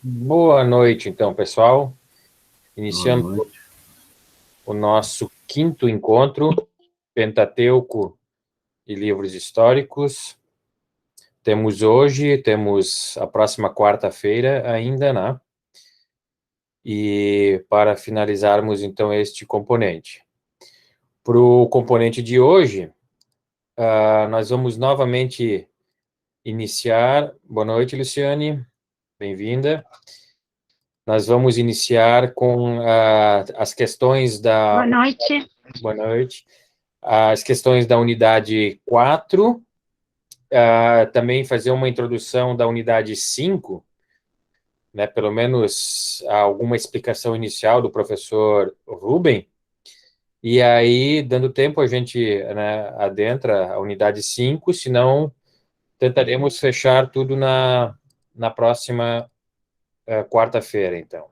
Boa noite, então, pessoal. Boa Iniciando noite. o nosso quinto encontro, Pentateuco e Livros Históricos. Temos a próxima quarta-feira ainda, né? E para finalizarmos, então, este componente. Para o componente de hoje, nós vamos novamente iniciar. Boa noite, Luciane. Bem-vinda. Nós vamos iniciar com as questões da... Boa noite. Boa noite. As questões da unidade 4, também fazer uma introdução da unidade 5, né, pelo menos alguma explicação inicial do professor Ruben, e aí, dando tempo, a gente, né, adentra a unidade 5, senão tentaremos fechar tudo na próxima quarta-feira, então.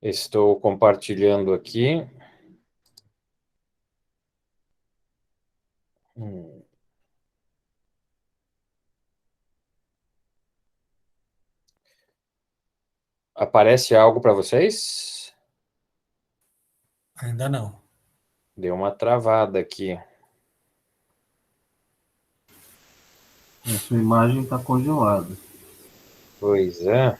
Estou compartilhando aqui. Aparece algo para vocês? Ainda não. Deu uma travada aqui. A sua imagem está congelada. Pois é.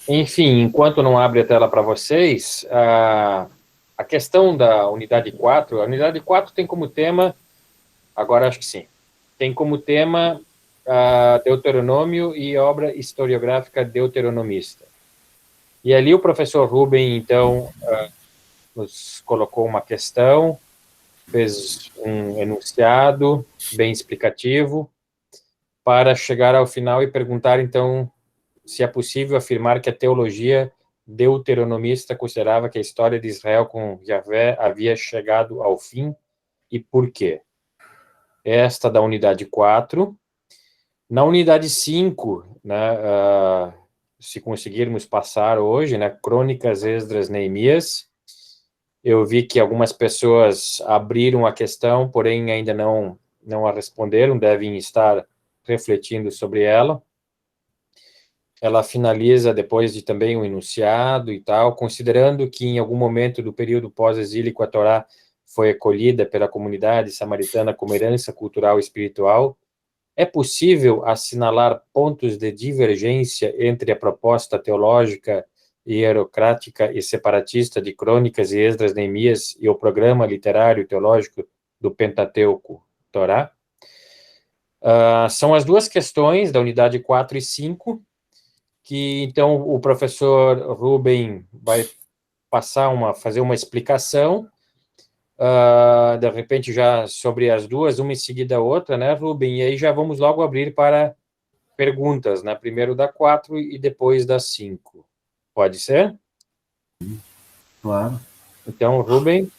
Enfim, enquanto não abre a tela para vocês, a questão da unidade 4, a unidade 4 tem como tema, agora acho que sim, tem como tema Deuteronômio e obra historiográfica deuteronomista. E ali o professor Ruben, então, nos colocou uma questão, fez um enunciado bem explicativo, para chegar ao final e perguntar, então, se é possível afirmar que a teologia deuteronomista considerava que a história de Israel com Yahvé havia chegado ao fim e por quê. Esta da unidade 4. Na unidade 5, né, se conseguirmos passar hoje, né, Crônicas, Esdras, Neemias, eu vi que algumas pessoas abriram a questão, porém ainda não a responderam, devem estar refletindo sobre ela. Ela finaliza depois de também um enunciado e tal, considerando que em algum momento do período pós-exílico a Torá foi acolhida pela comunidade samaritana como herança cultural e espiritual, é possível assinalar pontos de divergência entre a proposta teológica, hierocrática e separatista de Crônicas e Esdras, Neemias e o programa literário e teológico do Pentateuco Torá? São as duas questões da unidade 4 e 5, que então o professor Ruben vai fazer uma explicação, de repente já sobre as duas, uma em seguida a outra, né, Ruben? E aí já vamos logo abrir para perguntas, né? Primeiro da 4 e depois da 5. Pode ser? Claro. Então, Ruben.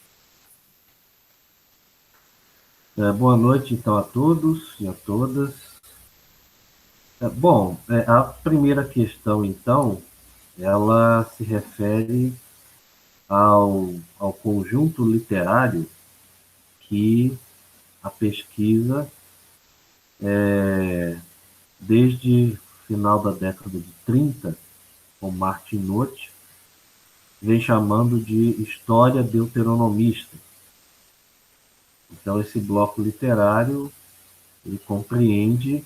Boa noite, então, a todos e a todas. Bom, a primeira questão, então, ela se refere ao conjunto literário que a pesquisa, desde o final da década de 30, com Martin Noth, vem chamando de história deuteronomista. Então, esse bloco literário, ele compreende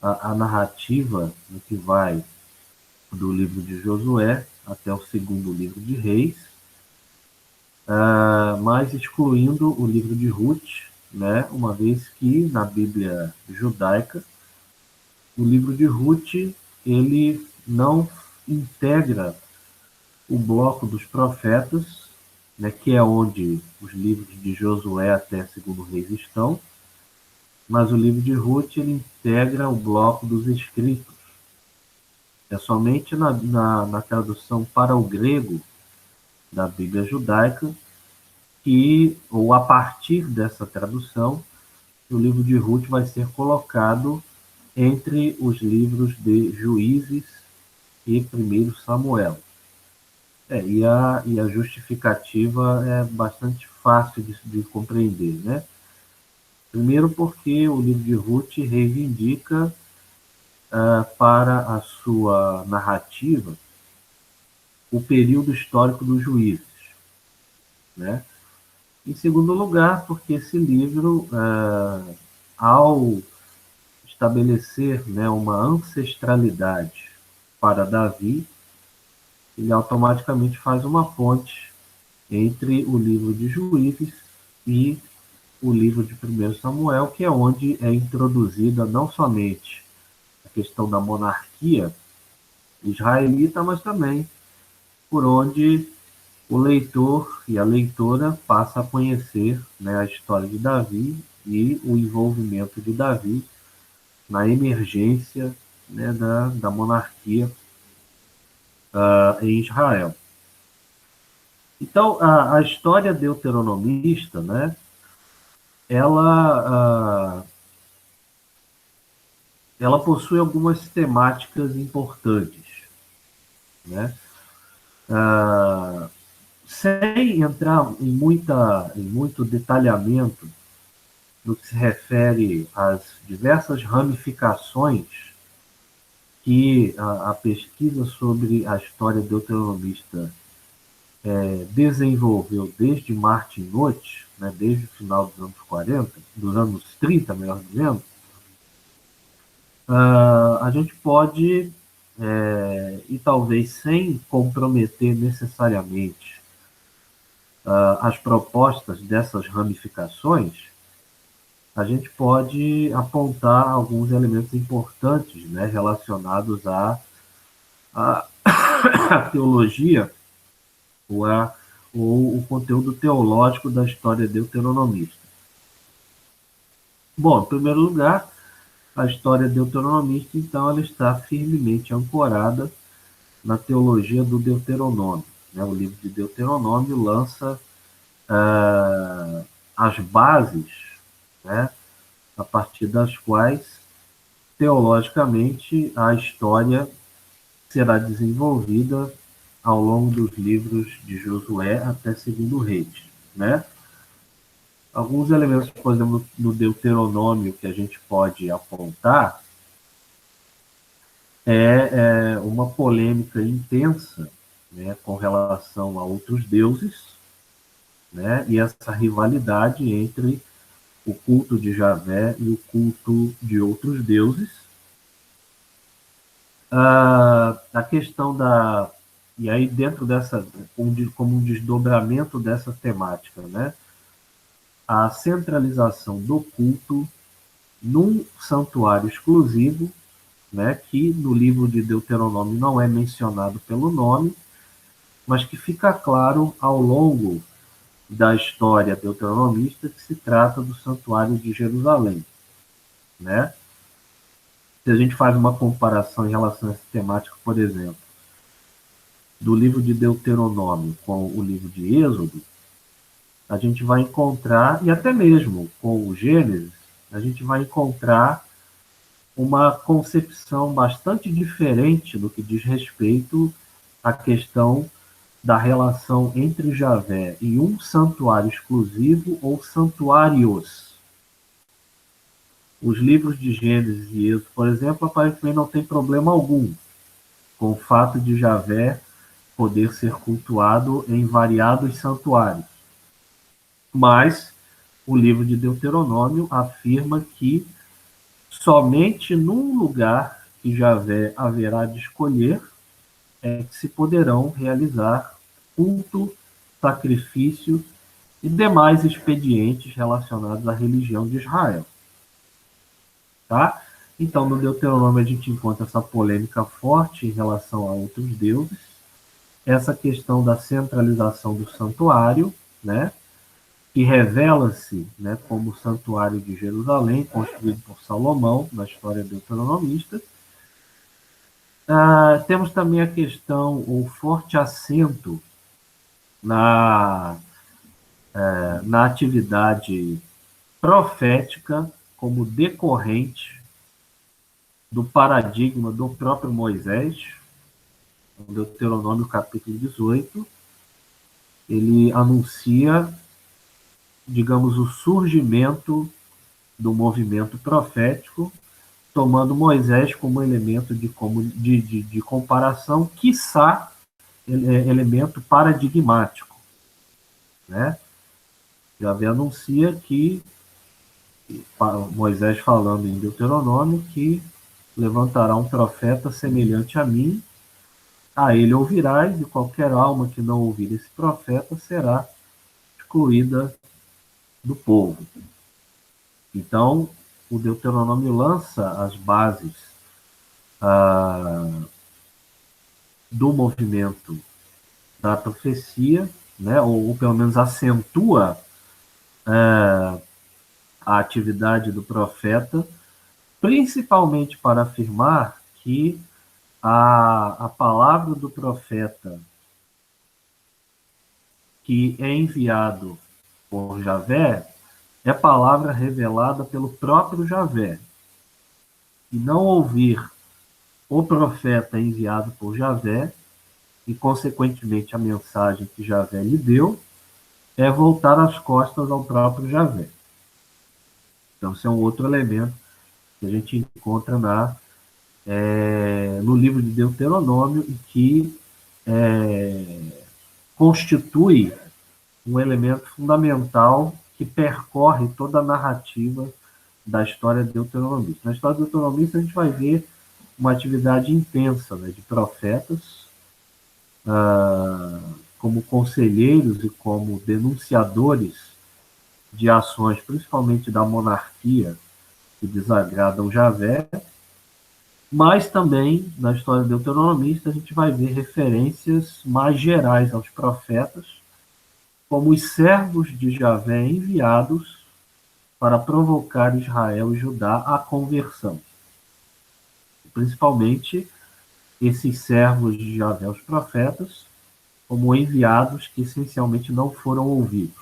a narrativa que vai do livro de Josué até o segundo livro de Reis, mas excluindo o livro de Ruth, né, uma vez que na Bíblia judaica o livro de Ruth ele não integra o bloco dos profetas, né, que é onde os livros de Josué até segundo Reis estão, mas o livro de Ruth ele integra o bloco dos escritos. É somente na tradução para o grego da Bíblia judaica que, ou a partir dessa tradução, o livro de Ruth vai ser colocado entre os livros de Juízes e 1 Samuel. E a justificativa é bastante fácil de compreender, né? Primeiro porque o livro de Ruth reivindica para a sua narrativa o período histórico dos juízes, né? Em segundo lugar, porque esse livro, ao estabelecer, né, uma ancestralidade para Davi, ele automaticamente faz uma ponte entre o livro de Juízes e o livro de 1 Samuel, que é onde é introduzida não somente a questão da monarquia israelita, mas também por onde o leitor e a leitora passa a conhecer, né, a história de Davi e o envolvimento de Davi na emergência, né, da monarquia em Israel. Então, a história deuteronomista, né, ela, ela possui algumas temáticas importantes, né? Sem entrar em muito detalhamento no que se refere às diversas ramificações que a pesquisa sobre a história deuteronomista desenvolveu desde Martin Noth, né, desde o final dos anos 40, dos anos 30, melhor dizendo, a gente pode, e talvez sem comprometer necessariamente as propostas dessas ramificações, a gente pode apontar alguns elementos importantes, né, relacionados à teologia ou o conteúdo teológico da história deuteronomista. Bom, em primeiro lugar, a história deuteronomista, então, ela está firmemente ancorada na teologia do Deuteronômio, né? O livro de Deuteronômio lança as bases, né, a partir das quais, teologicamente, a história será desenvolvida ao longo dos livros de Josué até segundo Reis, né? Alguns elementos, por exemplo, no Deuteronômio que a gente pode apontar é uma polêmica intensa, né, com relação a outros deuses, né, e essa rivalidade entre o culto de Javé e o culto de outros deuses. A questão da... E aí, dentro dessa, como um desdobramento dessa temática, né, a centralização do culto num santuário exclusivo, né, que no livro de Deuteronômio não é mencionado pelo nome, mas que fica claro ao longo da história deuteronomista que se trata do santuário de Jerusalém, né? Se a gente faz uma comparação em relação a essa temática, por exemplo, do livro de Deuteronômio com o livro de Êxodo, a gente vai encontrar, e até mesmo com o Gênesis, a gente vai encontrar uma concepção bastante diferente no que diz respeito à questão da relação entre Javé e um santuário exclusivo ou santuários. Os livros de Gênesis e Êxodo, por exemplo, aparentemente não tem problema algum com o fato de Javé poder ser cultuado em variados santuários. Mas o livro de Deuteronômio afirma que somente num lugar que Javé haverá de escolher é que se poderão realizar culto, sacrifício e demais expedientes relacionados à religião de Israel. Tá? Então, no Deuteronômio, a gente encontra essa polêmica forte em relação a outros deuses, essa questão da centralização do santuário, né, que revela-se, né, como o santuário de Jerusalém, construído por Salomão, na história deuteronomista. Temos também a questão, o forte acento na atividade profética como decorrente do paradigma do próprio Moisés, no Deuteronômio capítulo 18, ele anuncia, digamos, o surgimento do movimento profético, tomando Moisés como elemento de comparação, quiçá elemento paradigmático, né? Yahvé anuncia que, Moisés falando em Deuteronômio, que levantará um profeta semelhante a mim, a ele ouvirás, e qualquer alma que não ouvir esse profeta será excluída do povo. Então, o Deuteronômio lança as bases do movimento da profecia, né, ou pelo menos acentua a atividade do profeta, principalmente para afirmar que a palavra do profeta que é enviado por Javé é palavra revelada pelo próprio Javé. E não ouvir o profeta enviado por Javé, e consequentemente a mensagem que Javé lhe deu, é voltar as costas ao próprio Javé. Então, esse é um outro elemento que a gente encontra no livro de Deuteronômio e que constitui um elemento fundamental que percorre toda a narrativa da história deuteronomista. Na história deuteronomista, a gente vai ver uma atividade intensa, né, de profetas como conselheiros e como denunciadores de ações, principalmente da monarquia, que desagradam Javé, mas também, na história deuteronomista, a gente vai ver referências mais gerais aos profetas, como os servos de Javé enviados para provocar Israel e Judá à conversão. Principalmente esses servos de Javé, os profetas, como enviados que essencialmente não foram ouvidos.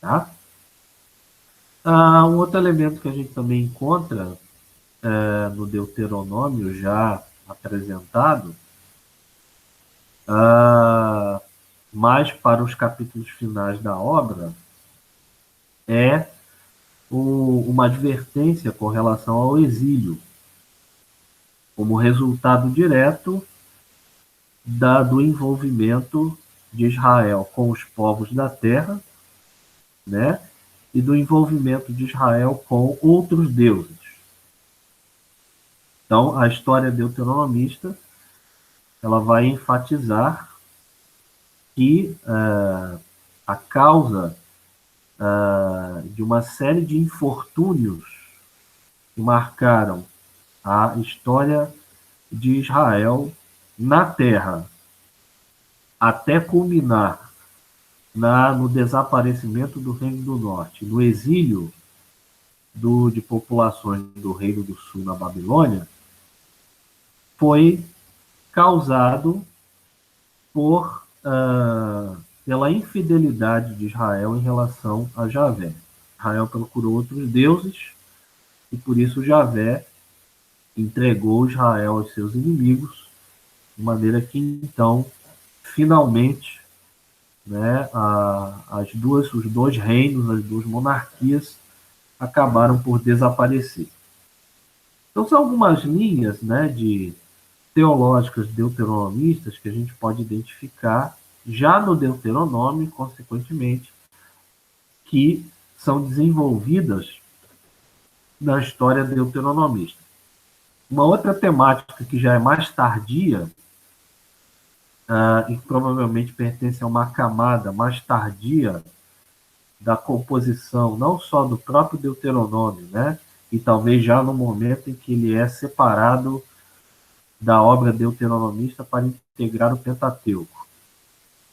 Tá? Um outro elemento que a gente também encontra no Deuteronômio já apresentado, mais para os capítulos finais da obra, é uma advertência com relação ao exílio, como resultado direto do envolvimento de Israel com os povos da terra, né, e do envolvimento de Israel com outros deuses. Então, a história deuteronomista ela vai enfatizar que a causa de uma série de infortúnios que marcaram a história de Israel na terra, até culminar no desaparecimento do Reino do Norte, no exílio de populações do Reino do Sul na Babilônia, foi causado pela infidelidade de Israel em relação a Javé. Israel procurou outros deuses e por isso Javé entregou Israel aos seus inimigos, de maneira que então, finalmente, né, os dois reinos, as duas monarquias acabaram por desaparecer. Então são algumas linhas, né, teológicas deuteronomistas que a gente pode identificar já no Deuteronômio, consequentemente, que são desenvolvidas na história deuteronomista. Uma outra temática que já é mais tardia, e provavelmente pertence a uma camada mais tardia da composição, não só do próprio Deuteronômio, né, e talvez já no momento em que ele é separado da obra deuteronomista para integrar o Pentateuco.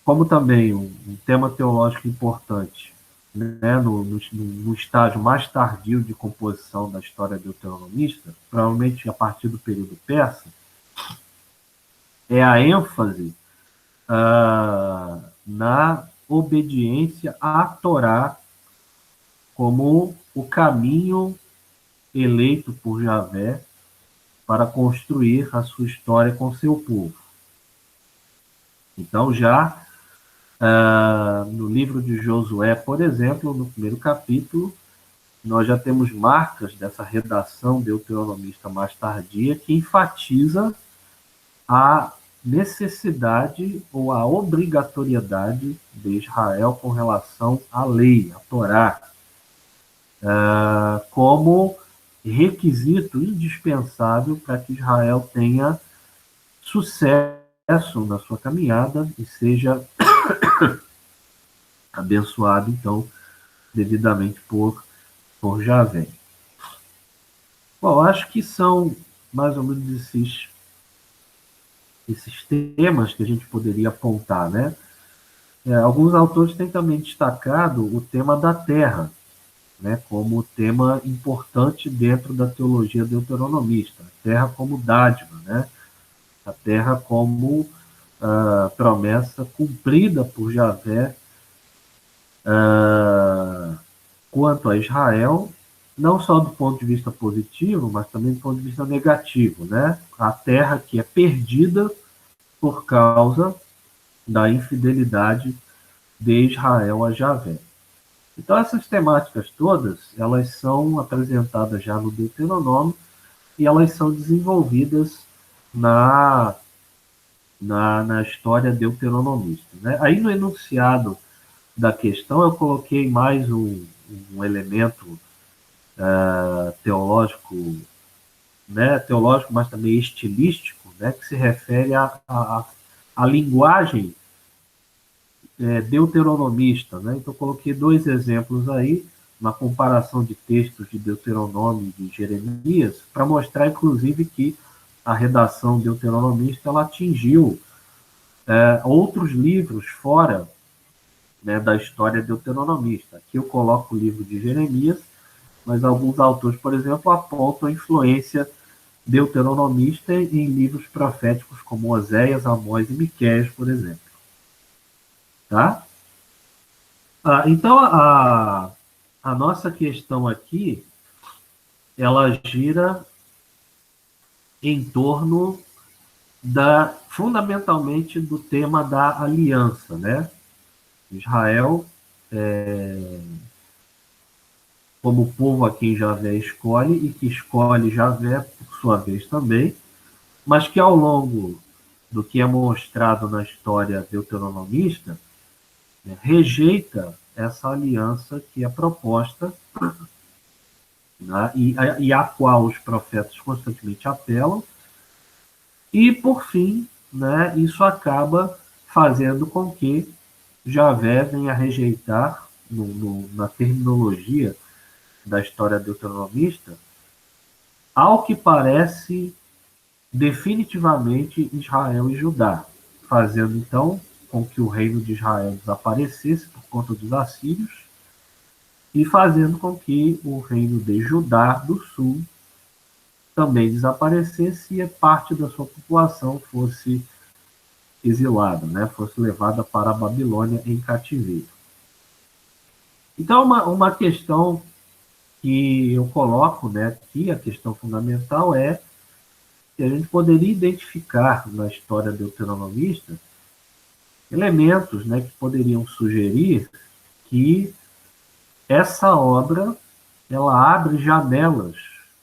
Como também um tema teológico importante, né, no estágio mais tardio de composição da história deuteronomista, provavelmente a partir do período persa, é a ênfase na obediência à Torá como o caminho eleito por Javé para construir a sua história com seu povo. Então, já no livro de Josué, por exemplo, no primeiro capítulo, nós já temos marcas dessa redação deuteronomista mais tardia que enfatiza a necessidade ou a obrigatoriedade de Israel com relação à lei, à Torá, como requisito indispensável para que Israel tenha sucesso na sua caminhada e seja abençoado, então, devidamente por Javé. Bom, acho que são mais ou menos esses temas que a gente poderia apontar, né? Alguns autores têm também destacado o tema da terra, né, como tema importante dentro da teologia deuteronomista. A terra como dádiva, né? A terra como promessa cumprida por Javé quanto a Israel, não só do ponto de vista positivo, mas também do ponto de vista negativo, né? A terra que é perdida por causa da infidelidade de Israel a Javé. Então, essas temáticas todas, elas são apresentadas já no Deuteronômio e elas são desenvolvidas na história deuteronomista, né? Aí, no enunciado da questão, eu coloquei mais um elemento teológico, né? Teológico, mas também estilístico, né? Que se refere à linguagem deuteronomista, né? Então, eu coloquei 2 exemplos aí, uma comparação de textos de Deuteronômio e de Jeremias, para mostrar, inclusive, que a redação deuteronomista ela atingiu outros livros fora, né, da história deuteronomista. Aqui eu coloco o livro de Jeremias, mas alguns autores, por exemplo, apontam a influência deuteronomista em livros proféticos como Oséias, Amós e Miqueias, por exemplo. Tá? Então, a nossa questão aqui, ela gira em torno fundamentalmente do tema da aliança, né? Israel, como povo a quem Javé escolhe, e que escolhe Javé, por sua vez também, mas que ao longo do que é mostrado na história deuteronomista, rejeita essa aliança que é proposta, né, e a qual os profetas constantemente apelam, e, por fim, né, isso acaba fazendo com que Javé venha a rejeitar, na terminologia da história deuteronomista, ao que parece definitivamente Israel e Judá, fazendo então com que o reino de Israel desaparecesse por conta dos assírios e fazendo com que o reino de Judá do sul também desaparecesse e parte da sua população fosse exilada, né? Fosse levada para a Babilônia em cativeiro. Então, uma questão que eu coloco, né, aqui, a questão fundamental é que a gente poderia identificar na história deuteronomista elementos, né, que poderiam sugerir que essa obra ela abre janelas,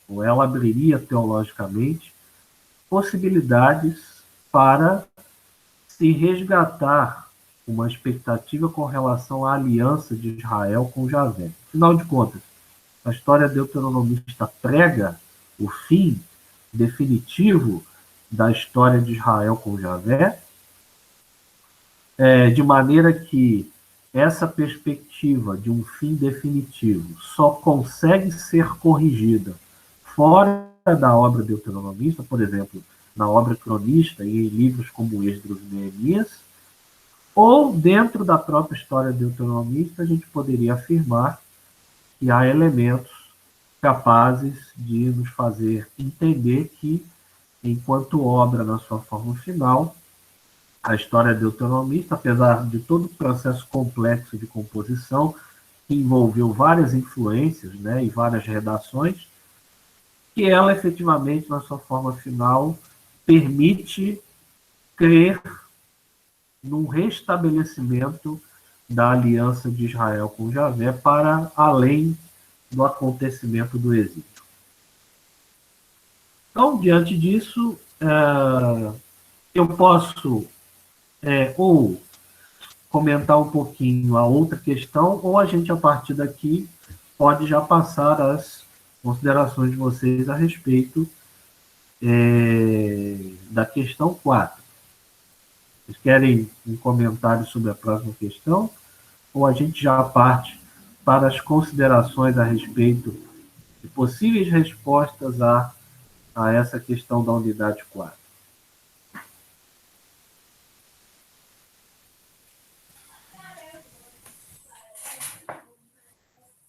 ou ela abriria teologicamente possibilidades para se resgatar uma expectativa com relação à aliança de Israel com Javé. Afinal de contas, a história deuteronomista prega o fim definitivo da história de Israel com Javé, de maneira que essa perspectiva de um fim definitivo só consegue ser corrigida fora da obra deuteronomista, por exemplo, na obra cronista e em livros como Esdras e Neemias, ou dentro da própria história deuteronomista, a gente poderia afirmar que há elementos capazes de nos fazer entender que, enquanto obra na sua forma final, a história deuteronomista, apesar de todo o processo complexo de composição, que envolveu várias influências, né, e várias redações, que ela efetivamente, na sua forma final, permite crer num restabelecimento da aliança de Israel com Javé para além do acontecimento do exílio. Então, diante disso, eu posso ou comentar um pouquinho a outra questão, ou a gente, a partir daqui, pode já passar as considerações de vocês a respeito da questão 4. Vocês querem um comentário sobre a próxima questão? Ou a gente já parte para as considerações a respeito de possíveis respostas a essa questão da unidade 4?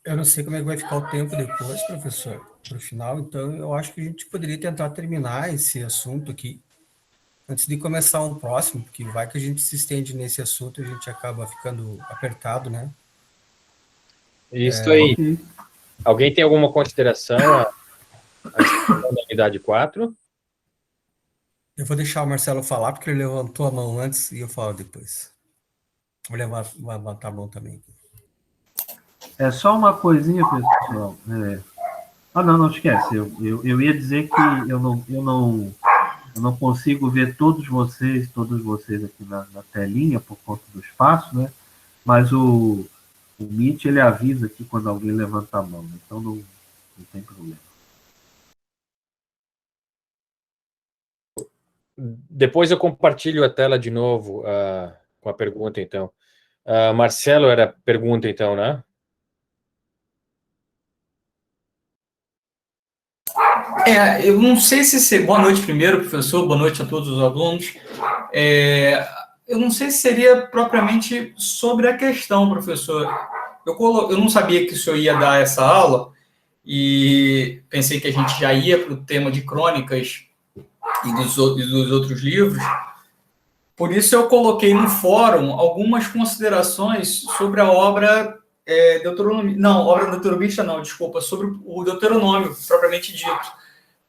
Eu não sei como é que vai ficar o tempo depois, professor, para o final, então eu acho que a gente poderia tentar terminar esse assunto aqui antes de começar um próximo, porque vai que a gente se estende nesse assunto e a gente acaba ficando apertado, né? Isso aí. Ok. Alguém tem alguma consideração a questão da unidade 4? Eu vou deixar o Marcelo falar, porque ele levantou a mão antes e eu falo depois. Vou levantar a mão também. É só uma coisinha, pessoal. Não esquece. Eu ia dizer que eu não consigo ver todos vocês aqui na telinha por conta do espaço, né? Mas o Meet, ele avisa aqui quando alguém levanta a mão, né? Então não tem problema. Depois eu compartilho a tela de novo com a pergunta, então. Marcelo, era pergunta, então, né? Eu não sei se... Boa noite primeiro, professor, boa noite a todos os alunos. Eu não sei se seria propriamente sobre a questão, professor. Eu não sabia que o senhor ia dar essa aula e pensei que a gente já ia para o tema de crônicas e dos outros livros. Por isso eu coloquei no fórum algumas considerações sobre a obra Deuteronomista. Não, obra Deuteronomista não, desculpa, sobre o Deuteronômio, propriamente dito.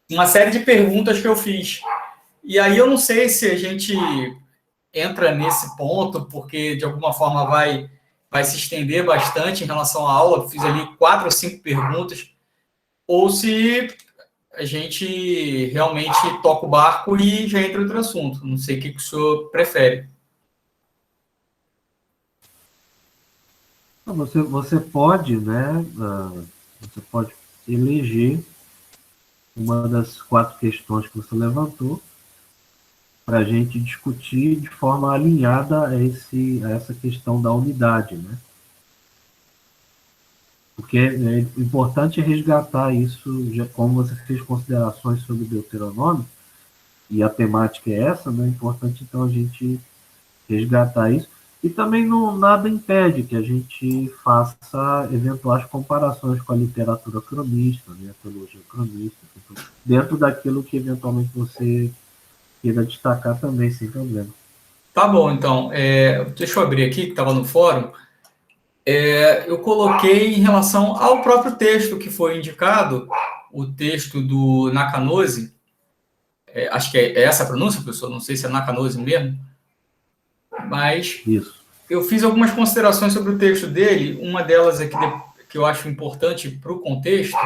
Uma série de perguntas que eu fiz. E aí eu não sei se a gente entra nesse ponto, porque de alguma forma vai se estender bastante em relação à aula. Eu fiz ali 4 ou 5 perguntas, ou se a gente realmente toca o barco e já entra em outro assunto. Não sei o que o senhor prefere. Você pode, né? Você pode eleger uma das 4 questões que você levantou para a gente discutir de forma alinhada a essa questão da unidade, né? Porque é importante resgatar isso, já como você fez considerações sobre o Deuteronômio, e a temática é essa, né? É importante, então, a gente resgatar isso. E também nada impede que a gente faça eventuais comparações com a literatura cronista, né? A teologia cronista, dentro daquilo que eventualmente você queira destacar também, sem problema. Tá bom, então. Deixa eu abrir aqui, que estava no fórum. Eu coloquei em relação ao próprio texto que foi indicado, o texto do Nakanosi. Acho que é essa a pronúncia, professor? Não sei se é Nakanosi mesmo. Mas Isso. Eu fiz algumas considerações sobre o texto dele. Uma delas aqui que eu acho importante para o contexto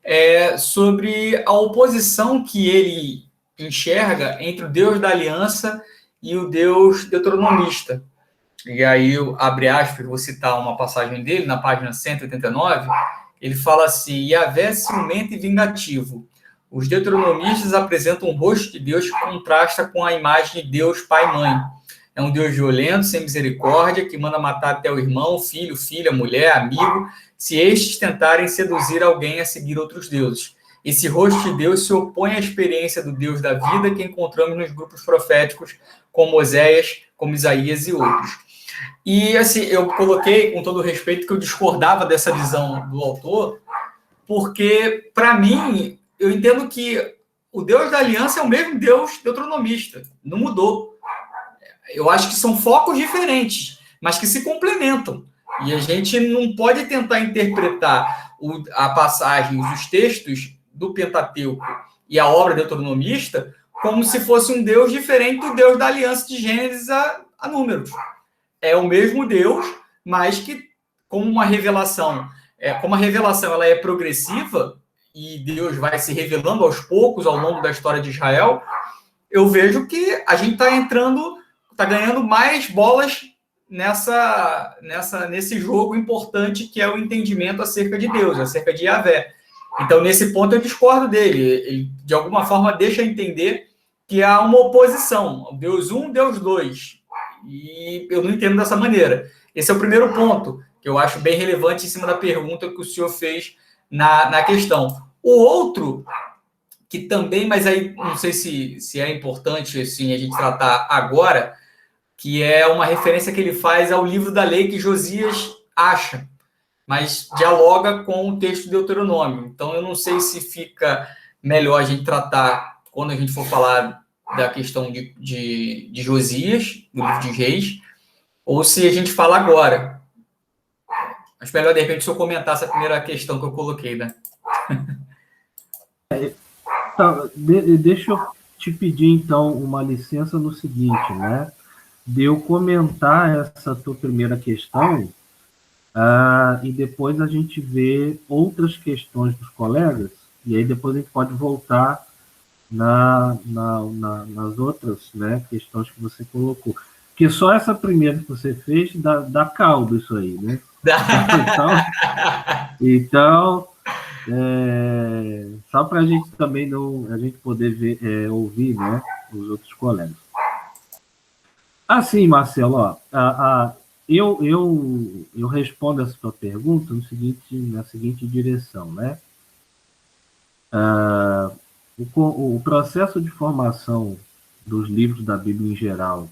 é sobre a oposição que ele enxerga entre o Deus da aliança e o Deus deuteronomista. E aí, abre aspas, vou citar uma passagem dele, na página 189, ele fala assim: Yahvé é ciumento e vingativo. Os deuteronomistas apresentam um rosto de Deus que contrasta com a imagem de Deus pai e mãe. É um Deus violento, sem misericórdia, que manda matar até o irmão, filho, filha, mulher, amigo, se estes tentarem seduzir alguém a seguir outros deuses. Esse rosto de Deus se opõe à experiência do Deus da vida que encontramos nos grupos proféticos, como Oséias, como Isaías e outros. E, assim, eu coloquei, com todo respeito, que eu discordava dessa visão do autor, porque, para mim, eu entendo que o Deus da aliança é o mesmo Deus deuteronomista, não mudou. Eu acho que são focos diferentes, mas que se complementam. E a gente não pode tentar interpretar a passagem, os textos do Pentateuco e a obra deuteronomista como se fosse um Deus diferente do Deus da aliança de Gênesis a Números. É o mesmo Deus, mas que, como a revelação ela é progressiva e Deus vai se revelando aos poucos ao longo da história de Israel, eu vejo que a gente está ganhando mais bolas nesse jogo importante que é o entendimento acerca de Deus, acerca de Yahvé. Então, nesse ponto, eu discordo dele. Ele, de alguma forma, deixa entender que há uma oposição. Deus 1, Deus 2. E eu não entendo dessa maneira. Esse é o primeiro ponto, que eu acho bem relevante em cima da pergunta que o senhor fez na questão. O outro, que também, mas aí não sei se é importante assim, a gente tratar agora, que é uma referência que ele faz ao livro da lei que Josias acha, mas dialoga com o texto de Deuteronômio. Então, eu não sei se fica melhor a gente tratar, quando a gente for falar da questão de Josias, do livro de Reis, ou se a gente fala agora. Mas melhor, de repente, se eu comentar essa primeira questão que eu coloquei, né? Tá, deixa eu te pedir, então, uma licença no seguinte, né? De eu comentar essa tua primeira questão, e depois a gente vê outras questões dos colegas, e aí depois a gente pode voltar nas outras, né, questões que você colocou. Porque só essa primeira que você fez dá caldo isso aí, né? Então só para a gente também a gente poder ver, ouvir, né, os outros colegas. Assim, Marcelo, ó, eu respondo essa tua pergunta na seguinte direção, né? O processo de formação dos livros da Bíblia em geral,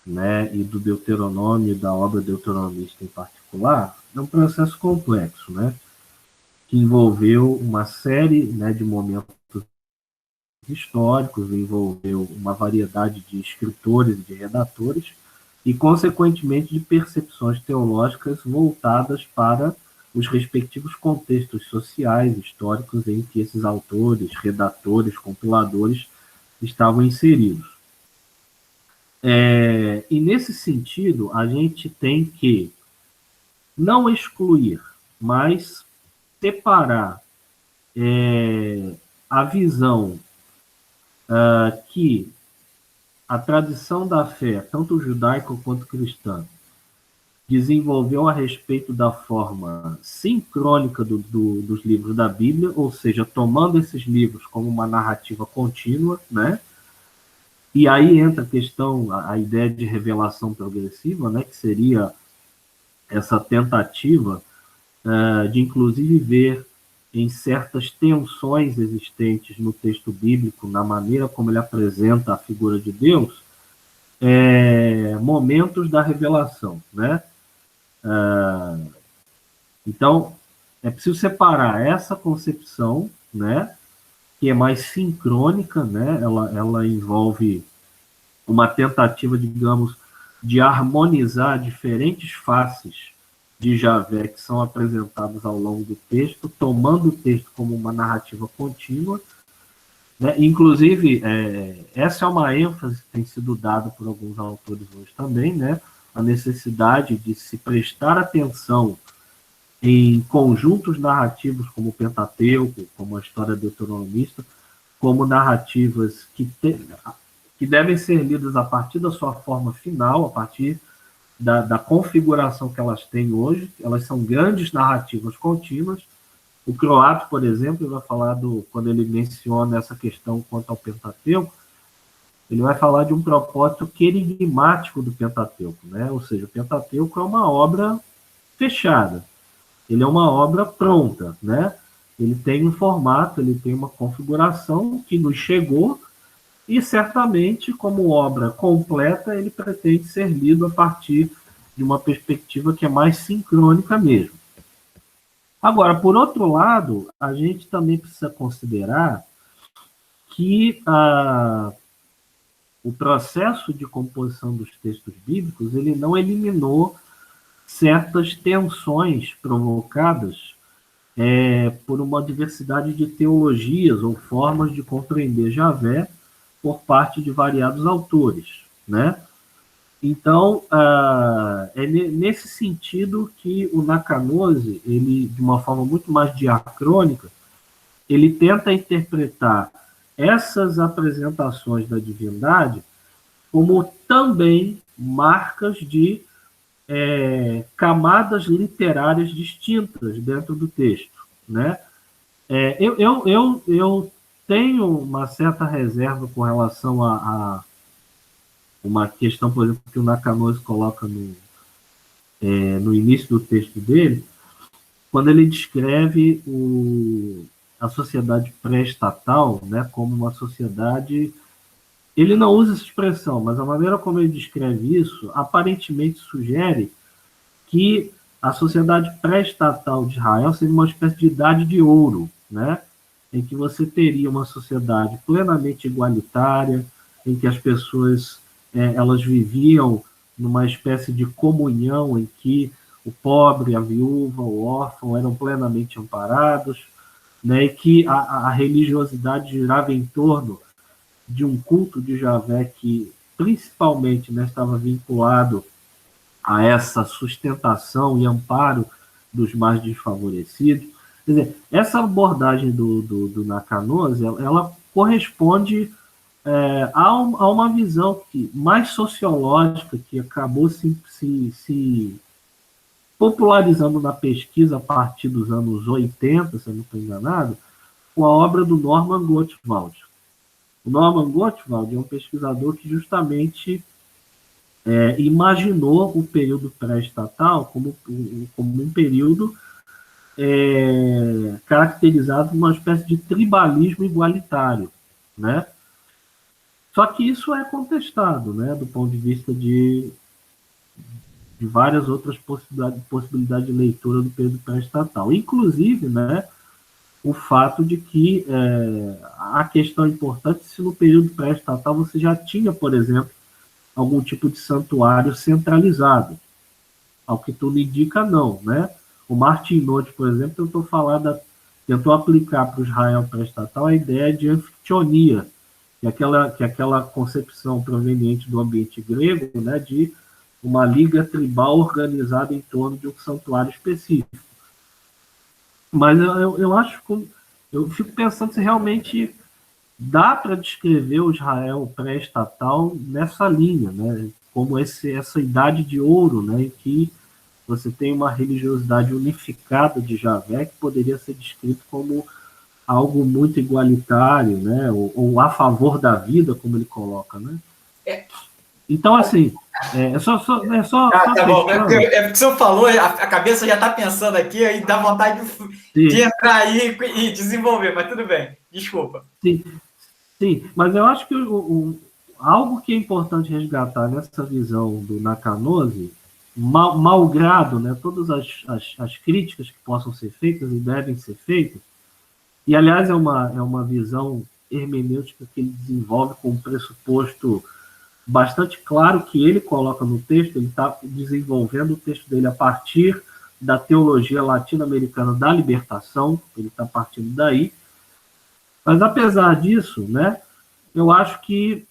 né, e do Deuteronômio, da obra deuteronomista em particular, é um processo complexo, né, que envolveu uma série, né, de momentos históricos, envolveu uma variedade de escritores e de redatores e, consequentemente, de percepções teológicas voltadas para os respectivos contextos sociais, históricos em que esses autores, redatores, compiladores estavam inseridos. E, nesse sentido, a gente tem que não excluir, mas separar a visão que a tradição da fé, tanto judaica quanto cristã, desenvolveu a respeito da forma sincrônica dos livros da Bíblia, ou seja, tomando esses livros como uma narrativa contínua, né? E aí entra a questão, a ideia de revelação progressiva, né? Que seria essa tentativa de, inclusive, ver em certas tensões existentes no texto bíblico, na maneira como ele apresenta a figura de Deus, momentos da revelação, né? Então, é preciso separar essa concepção, né, que é mais sincrônica, né? Ela envolve uma tentativa, digamos, de harmonizar diferentes faces de Yahvé que são apresentados ao longo do texto, tomando o texto como uma narrativa contínua, né? Inclusive, essa é uma ênfase que tem sido dada por alguns autores hoje também, né? A necessidade de se prestar atenção em conjuntos narrativos como o Pentateuco, como a história deuteronomista, como narrativas que devem ser lidas a partir da sua forma final, a partir da configuração que elas têm hoje. Elas são grandes narrativas contínuas. O Croato, por exemplo, vai falar quando ele menciona essa questão quanto ao Pentateuco, ele vai falar de um propósito querigmático do Pentateuco, né? Ou seja, o Pentateuco é uma obra fechada, ele é uma obra pronta, né? Ele tem um formato, ele tem uma configuração que nos chegou e, certamente, como obra completa, ele pretende ser lido a partir de uma perspectiva que é mais sincrônica mesmo. Agora, por outro lado, a gente também precisa considerar que o processo de composição dos textos bíblicos ele não eliminou certas tensões provocadas por uma diversidade de teologias ou formas de compreender Javé por parte de variados autores, né? Então, é nesse sentido que o Nakanose, ele, de uma forma muito mais diacrônica, ele tenta interpretar essas apresentações da divindade como também marcas de camadas literárias distintas dentro do texto, né? Eu tenho uma certa reserva com relação a uma questão, por exemplo, que o Nakanose coloca no início do texto dele, quando ele descreve a sociedade pré-estatal, né, como uma sociedade. Ele não usa essa expressão, mas a maneira como ele descreve isso aparentemente sugere que a sociedade pré-estatal de Israel seria uma espécie de idade de ouro, né? Em que você teria uma sociedade plenamente igualitária, em que as pessoas elas viviam numa espécie de comunhão em que o pobre, a viúva, o órfão eram plenamente amparados, né? E que a religiosidade girava em torno de um culto de Javé que principalmente, né, estava vinculado a essa sustentação e amparo dos mais desfavorecidos. Quer dizer, essa abordagem do Nakanose, ela corresponde a uma visão mais sociológica que acabou se popularizando na pesquisa a partir dos anos 80, se eu não estou enganado, com a obra do Norman Gottwald. O Norman Gottwald é um pesquisador que justamente imaginou o período pré-estatal como um período caracterizado por uma espécie de tribalismo igualitário, né? Só que isso é contestado, né, do ponto de vista de várias outras possibilidades de leitura do período pré-estatal. Inclusive, né, o fato de que a questão importante se no período pré-estatal você já tinha, por exemplo, algum tipo de santuário centralizado. Ao que tudo indica, não, né? O Martin Noth, por exemplo, tentou aplicar para o Israel pré-estatal a ideia de anfictionia, que é aquela concepção proveniente do ambiente grego, né, de uma liga tribal organizada em torno de um santuário específico. Mas eu acho que eu fico pensando se realmente dá para descrever o Israel pré-estatal nessa linha, né? Como essa idade de ouro, né? Em que você tem uma religiosidade unificada de Javé que poderia ser descrito como algo muito igualitário, né? Ou a favor da vida, como ele coloca, né? Então, assim, tá bom. É porque o senhor falou, a cabeça já está pensando aqui, aí dá vontade de entrar aí e desenvolver, mas tudo bem, desculpa. Sim, mas eu acho que algo que é importante resgatar nessa visão do Nakanose, malgrado, né, todas as críticas que possam ser feitas e devem ser feitas, e aliás é uma visão hermenêutica que ele desenvolve com um pressuposto bastante claro que ele coloca no texto, ele está desenvolvendo o texto dele a partir da teologia latino-americana da libertação, ele está partindo daí. Mas, apesar disso, né, eu acho que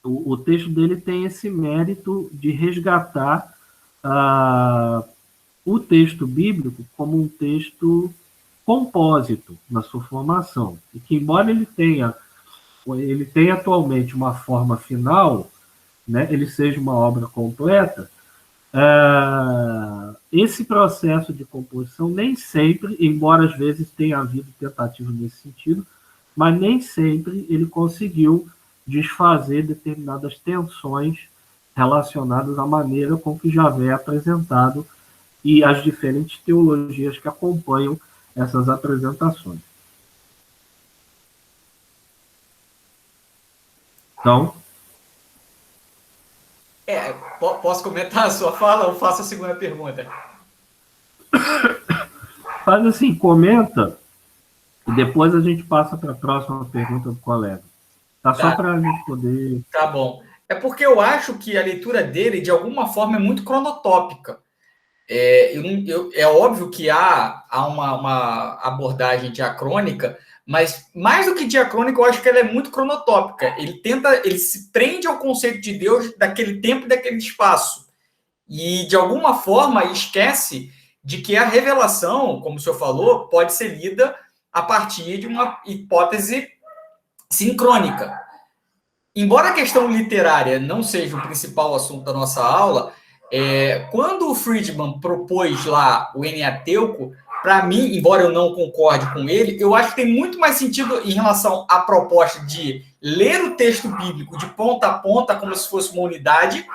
o texto dele tem esse mérito de resgatar o texto bíblico como um texto compósito na sua formação. E que, embora ele tenha atualmente uma forma final, né, ele seja uma obra completa, esse processo de composição nem sempre, embora às vezes tenha havido tentativas nesse sentido, mas nem sempre ele conseguiu desfazer determinadas tensões relacionadas à maneira com que Javé é apresentado e as diferentes teologias que acompanham essas apresentações. Então... Posso comentar a sua fala ou faço a segunda pergunta? Faz assim, comenta, e depois a gente passa para a próxima pergunta do colega. Tá só para a gente poder... Tá bom. É porque eu acho que a leitura dele, de alguma forma, é muito cronotópica. É óbvio que há uma abordagem diacrônica, mas mais do que diacrônica, eu acho que ela é muito cronotópica. Ele se prende ao conceito de Deus daquele tempo e daquele espaço. E, de alguma forma, esquece de que a revelação, como o senhor falou, pode ser lida a partir de uma hipótese sincrônica. Embora a questão literária não seja o principal assunto da nossa aula, quando o Friedman propôs lá o Eneateuco, para mim, embora eu não concorde com ele, eu acho que tem muito mais sentido em relação à proposta de ler o texto bíblico de ponta a ponta, como se fosse uma unidade,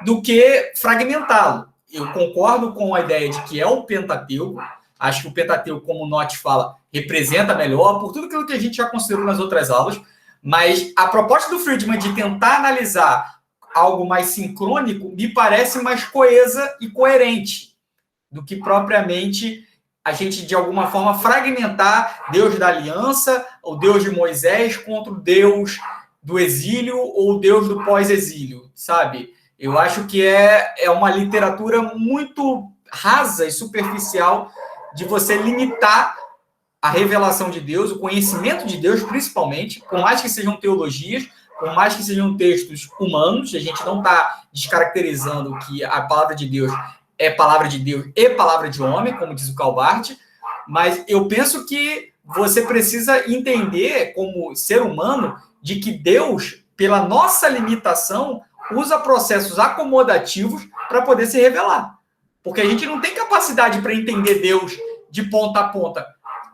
do que fragmentá-lo. Eu concordo com a ideia de que é o Pentateuco, acho que o Pentateuco, como o Nott fala, representa melhor, por tudo aquilo que a gente já considerou nas outras aulas, mas a proposta do Friedman de tentar analisar algo mais sincrônico me parece mais coesa e coerente do que propriamente a gente, de alguma forma, fragmentar Deus da aliança, o Deus de Moisés contra o Deus do exílio ou o Deus do pós-exílio, sabe? Eu acho que é uma literatura muito rasa e superficial de você limitar a revelação de Deus, o conhecimento de Deus, principalmente, por mais que sejam teologias, por mais que sejam textos humanos, a gente não está descaracterizando que a palavra de Deus é palavra de Deus e palavra de homem, como diz o Calbart, mas eu penso que você precisa entender, como ser humano, de que Deus, pela nossa limitação, usa processos acomodativos para poder se revelar. Porque a gente não tem capacidade para entender Deus de ponta a ponta.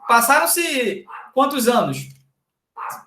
Passaram-se quantos anos?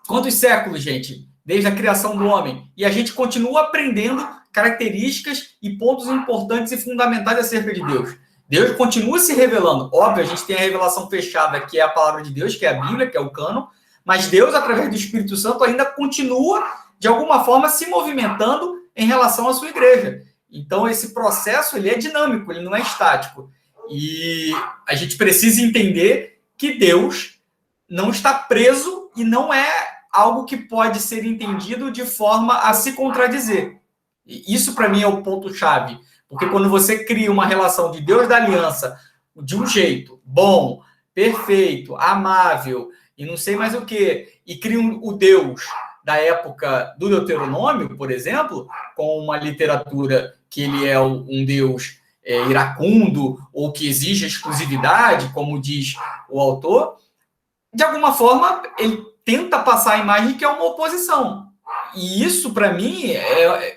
Quantos séculos, gente? Desde a criação do homem. E a gente continua aprendendo características e pontos importantes e fundamentais acerca de Deus. Deus continua se revelando. Óbvio, a gente tem a revelação fechada, que é a palavra de Deus, que é a Bíblia, que é o cânon, mas Deus, através do Espírito Santo, ainda continua, de alguma forma, se movimentando em relação à sua igreja. Então, esse processo ele é dinâmico, ele não é estático. E a gente precisa entender que Deus não está preso e não é algo que pode ser entendido de forma a se contradizer. E isso, para mim, é o ponto-chave. Porque quando você cria uma relação de Deus da aliança de um jeito bom, perfeito, amável, e não sei mais o quê, e cria o Deus da época do Deuteronômio, por exemplo, com uma literatura que ele é um Deus iracundo ou que exige exclusividade, como diz o autor, de alguma forma, ele tenta passar a imagem de que é uma oposição. E isso, para mim,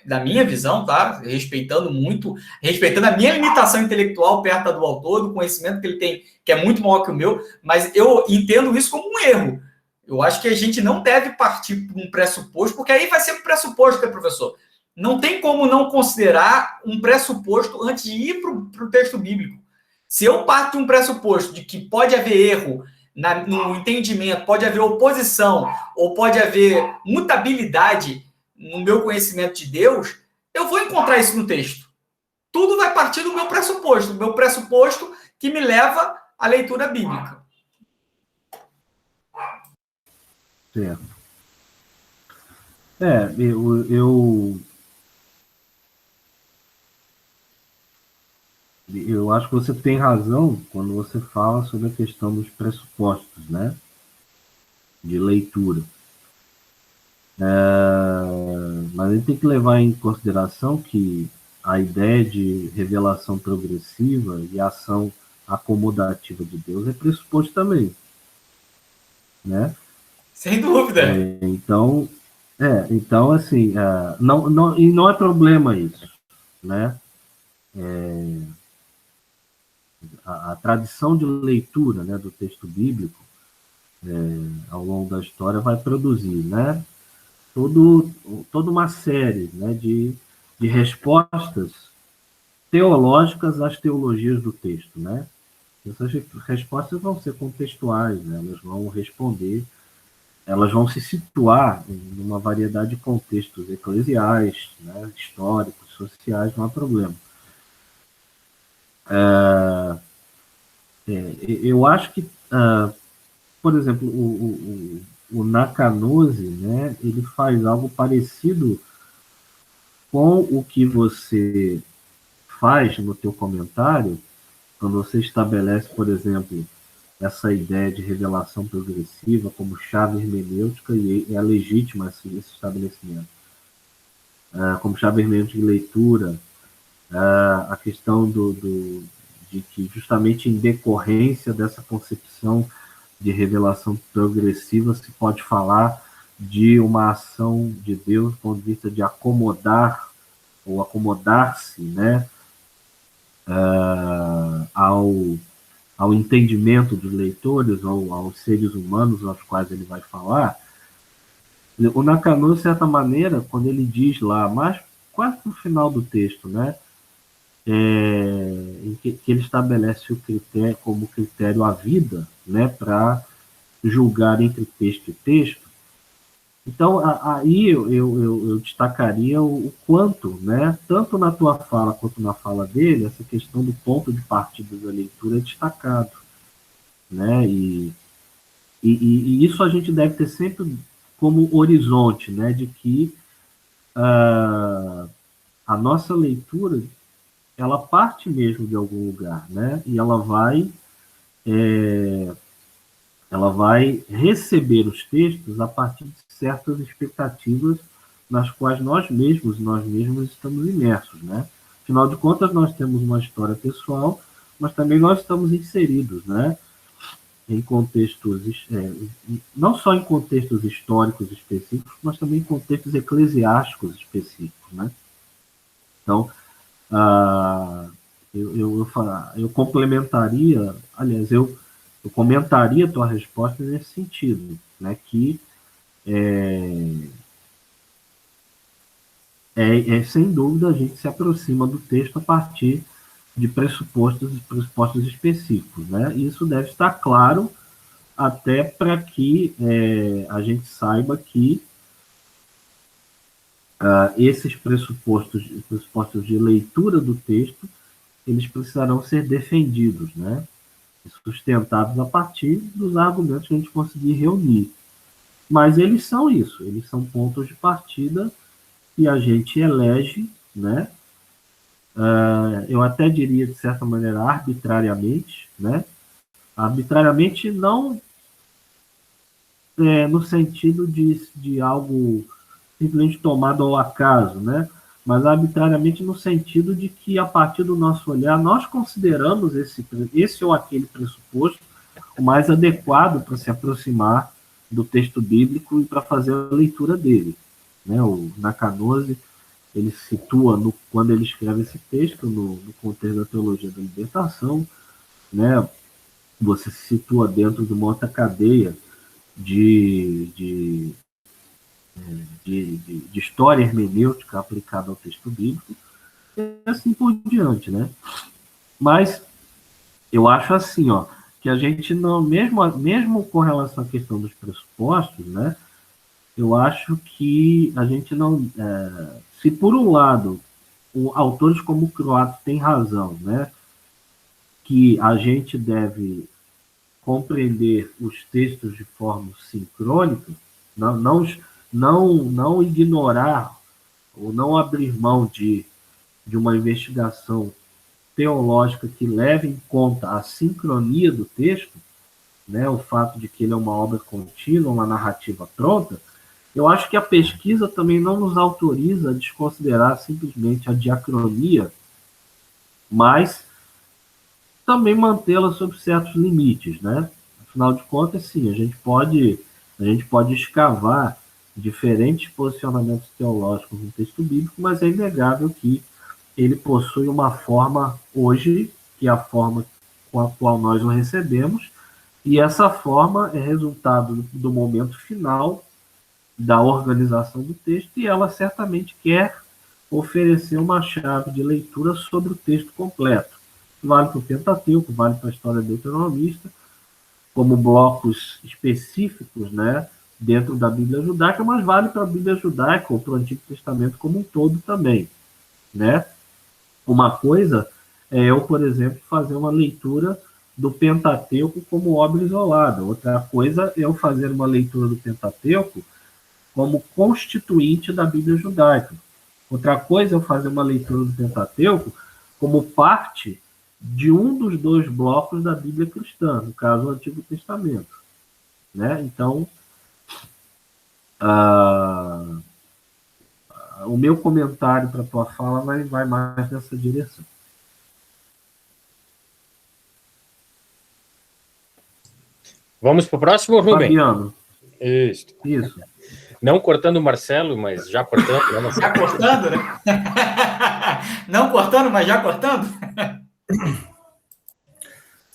da minha visão, tá? Respeitando a minha limitação intelectual perto do autor, do conhecimento que ele tem, que é muito maior que o meu, mas eu entendo isso como um erro. Eu acho que a gente não deve partir por um pressuposto, porque aí vai ser um pressuposto, né, professor? Não tem como não considerar um pressuposto antes de ir para o texto bíblico. Se eu parto de um pressuposto de que pode haver erro no entendimento, pode haver oposição, ou pode haver mutabilidade no meu conhecimento de Deus, eu vou encontrar isso no texto. Tudo vai partir do meu pressuposto que me leva à leitura bíblica. Certo. Eu acho que você tem razão quando você fala sobre a questão dos pressupostos, né? De leitura. Mas a gente tem que levar em consideração que a ideia de revelação progressiva e ação acomodativa de Deus é pressuposto também, né? Sem dúvida. Então, assim, não é problema isso, né? A tradição de leitura, né, do texto bíblico ao longo da história vai produzir, né, toda uma série, né, de respostas teológicas às teologias do texto, né? Essas respostas vão ser contextuais, né? Elas vão responder, elas vão se situar em uma variedade de contextos eclesiais, né, históricos, sociais, não há problema. Eu acho que, por exemplo, o Nakanose, né, ele faz algo parecido com o que você faz no teu comentário quando você estabelece, por exemplo, essa ideia de revelação progressiva como chave hermenêutica, e é legítima esse estabelecimento, como chave hermenêutica de leitura, a questão de que justamente em decorrência dessa concepção de revelação progressiva se pode falar de uma ação de Deus do ponto de vista de acomodar ou acomodar-se, né, ao entendimento dos leitores ou aos seres humanos aos quais ele vai falar. O Nakano, de certa maneira, quando ele diz lá, mas quase no final do texto, né, em que ele estabelece o critério como critério a vida, né, para julgar entre texto e texto. Então, aí eu destacaria o quanto, né, tanto na tua fala quanto na fala dele, essa questão do ponto de partida da leitura é destacado, né, e isso a gente deve ter sempre como horizonte, né, de que a nossa leitura, ela parte mesmo de algum lugar, né, e ela vai receber os textos a partir de certas expectativas nas quais nós mesmos estamos imersos, né? Afinal de contas, nós temos uma história pessoal, mas também nós estamos inseridos, né, em contextos, não só em contextos históricos específicos, mas também em contextos eclesiásticos específicos, né? Então, eu complementaria, aliás, eu comentaria a tua resposta nesse sentido, né, que sem dúvida a gente se aproxima do texto a partir de pressupostos específicos, né? E isso deve estar claro até para que a gente saiba que esses pressupostos de leitura do texto, eles precisarão ser defendidos, né? Sustentados a partir dos argumentos que a gente conseguir reunir. Mas eles são isso, eles são pontos de partida que a gente elege, né? Eu até diria, de certa maneira, arbitrariamente, né? Arbitrariamente não no sentido de algo simplesmente tomado ao acaso, né? Mas arbitrariamente no sentido de que, a partir do nosso olhar, nós consideramos esse ou aquele pressuposto o mais adequado para se aproximar do texto bíblico e para fazer a leitura dele, né? O Nakano, ele situa, quando ele escreve esse texto, no contexto da teologia da libertação, né? Você se situa dentro de uma outra cadeia de história hermenêutica aplicada ao texto bíblico, e assim por diante, né? Mas eu acho assim, que a gente não, mesmo com relação à questão dos pressupostos, né? Eu acho que a gente não, se por um lado, autores como o Croato têm razão, né? Que a gente deve compreender os textos de forma sincrônica, não ignorar ou não abrir mão de uma investigação teológica que leve em conta a sincronia do texto, né, o fato de que ele é uma obra contínua, uma narrativa pronta. Eu acho que a pesquisa também não nos autoriza a desconsiderar simplesmente a diacronia, mas também mantê-la sob certos limites, né? Afinal de contas, sim, a gente pode escavar diferentes posicionamentos teológicos no texto bíblico, mas é inegável que ele possui uma forma hoje, que é a forma com a qual nós o recebemos, e essa forma é resultado do momento final da organização do texto, e ela certamente quer oferecer uma chave de leitura sobre o texto completo. Vale para o Pentateuco, vale para a história deuteronomista, como blocos específicos, né, dentro da Bíblia judaica, mas vale para a Bíblia judaica ou para o Antigo Testamento como um todo também, né? Uma coisa é eu, por exemplo, fazer uma leitura do Pentateuco como obra isolada. Outra coisa é eu fazer uma leitura do Pentateuco como constituinte da Bíblia judaica. Outra coisa é eu fazer uma leitura do Pentateuco como parte de um dos dois blocos da Bíblia cristã, no caso, o Antigo Testamento. Né? Então, o meu comentário para a tua fala vai mais nessa direção. Vamos para o próximo, Rubem? Fabiano. Isso. Não cortando o Marcelo, mas já cortando. Né, já cortando, né? Não cortando, mas já cortando?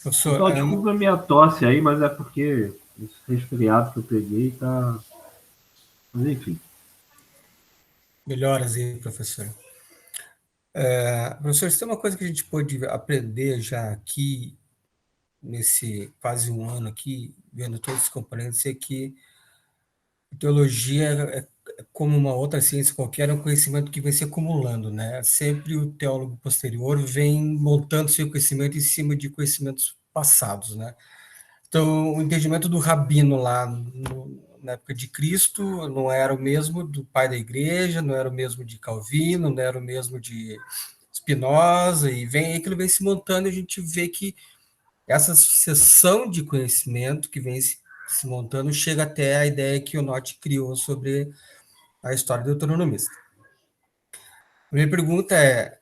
Professor, então, desculpa a minha tosse aí, mas é porque esse resfriado que eu peguei tá... Mas enfim. Melhoras aí, professor. Professor, se tem uma coisa que a gente pôde aprender já aqui, nesse quase um ano aqui, vendo todos os componentes, é que teologia é como uma outra ciência qualquer, é um conhecimento que vem se acumulando, né? Sempre o teólogo posterior vem montando seu conhecimento em cima de conhecimentos passados, né? Então, o entendimento do rabino lá na época de Cristo não era o mesmo do pai da igreja, não era o mesmo de Calvino, não era o mesmo de Spinoza, e aquilo vem se montando e a gente vê que essa sucessão de conhecimento que vem se montando chega até a ideia que o Notti criou sobre a história do autonomista. A minha pergunta é,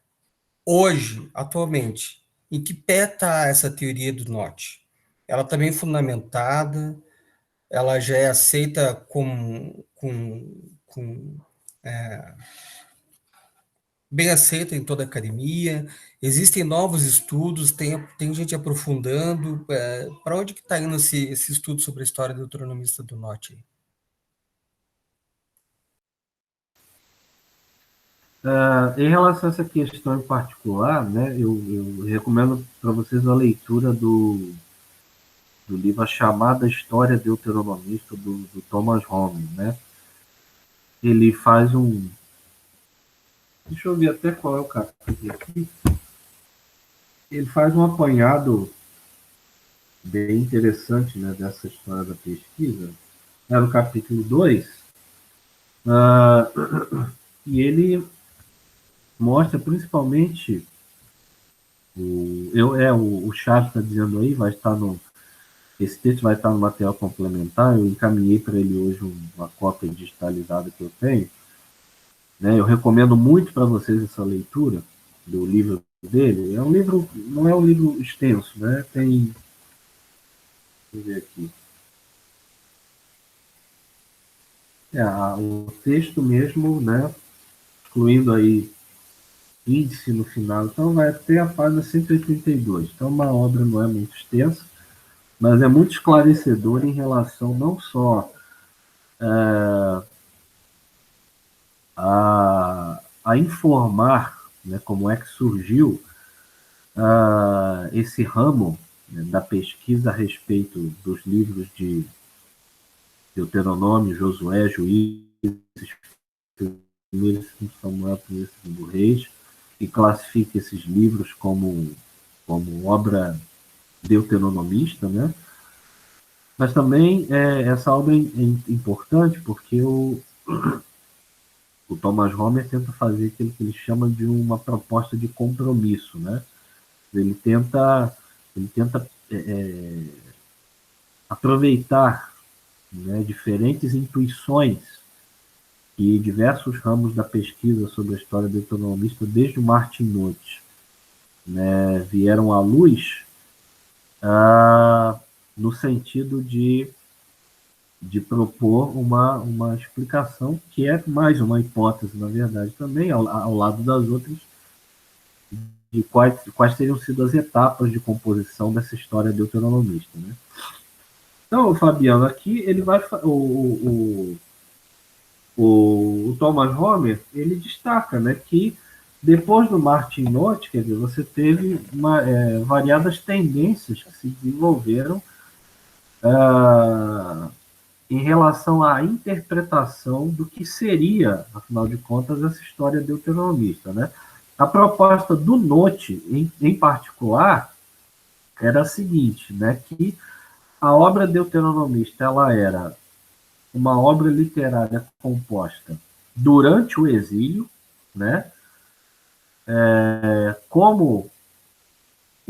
hoje, atualmente, em que pé está essa teoria do Notti? Ela está bem fundamentada? Ela já é aceita bem aceita em toda a academia? Existem novos estudos? Tem gente aprofundando? Para onde que está indo esse estudo sobre a história do autonomista do Notti? Em relação a essa questão em particular, né, eu recomendo para vocês a leitura do livro A Chamada História Deuteronomista, do Thomas Homer, né? Ele faz um... Deixa eu ver até qual é o capítulo aqui. Ele faz um apanhado bem interessante, né, dessa história da pesquisa. É no capítulo 2, e ele mostra principalmente o Charles está dizendo aí, esse texto vai estar no material complementar. Eu encaminhei para ele hoje uma cópia digitalizada que eu tenho, né? Eu recomendo muito para vocês essa leitura do livro dele. É um livro, não é um livro extenso, né? Tem, deixa eu ver aqui, o texto mesmo, né? Incluindo aí índice no final, então vai até a página 182. Então, uma obra não é muito extensa, mas é muito esclarecedor em relação não só a informar, né, como é que surgiu esse ramo, né, da pesquisa a respeito dos livros de Deuteronômio, Josué, Juízes, 1 Samuel, 1 Reis, e classifica esses livros como obra deuteronomista, né? Mas também essa obra é importante porque o Thomas Homer tenta fazer aquilo que ele chama de uma proposta de compromisso, né? Ele tenta aproveitar, né, diferentes intuições que diversos ramos da pesquisa sobre a história deuteronomista, desde o Martin Noth, né, vieram à luz no sentido de propor uma explicação que é mais uma hipótese, na verdade, também, ao lado das outras, de quais teriam sido as etapas de composição dessa história deuteronomista, né? Então, Fabiano, aqui ele vai... O Thomas Homer, ele destaca, né, que depois do Martin Noth, quer dizer, você teve variadas tendências que se desenvolveram em relação à interpretação do que seria, afinal de contas, essa história deuteronomista, né? A proposta do Noth, em particular, era a seguinte, né, que a obra deuteronomista ela era uma obra literária composta durante o exílio, né? Como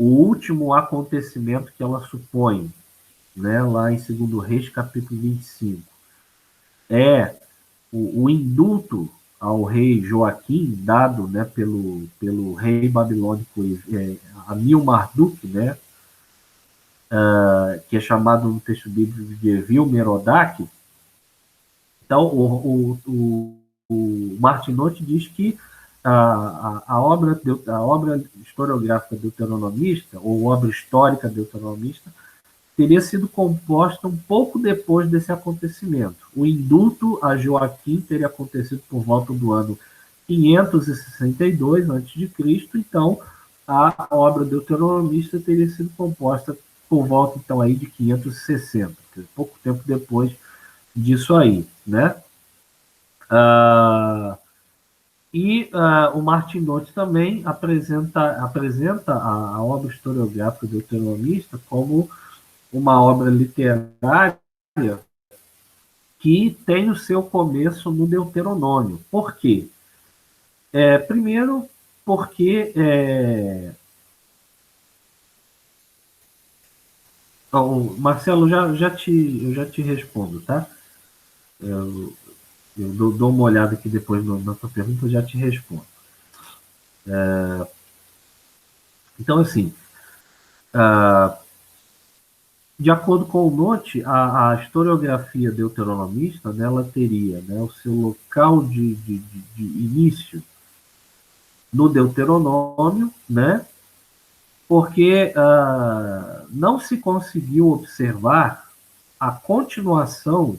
o último acontecimento que ela supõe, né, lá em 2 Reis, capítulo 25, é o indulto ao rei Joaquim, dado, né, pelo rei babilônico Amil-Marduk, né, que é chamado no texto bíblico de Evil-Merodach. Então, o Martinotti diz que a obra historiográfica deuteronomista, ou obra histórica deuteronomista, teria sido composta um pouco depois desse acontecimento. O indulto a Joaquim teria acontecido por volta do ano 562 a.C., então a obra deuteronomista teria sido composta por volta então aí de 560, pouco tempo depois disso aí, né? O Martinotti também apresenta a obra historiográfica deuteronomista como uma obra literária que tem o seu começo no Deuteronômio. Por quê? Primeiro, porque Marcelo, eu já te respondo, tá? Eu dou uma olhada aqui depois na sua pergunta, eu já te respondo. Então, assim, de acordo com o Note, a historiografia deuteronomista, né, ela teria, né, o seu local de início no Deuteronômio, né, porque não se conseguiu observar a continuação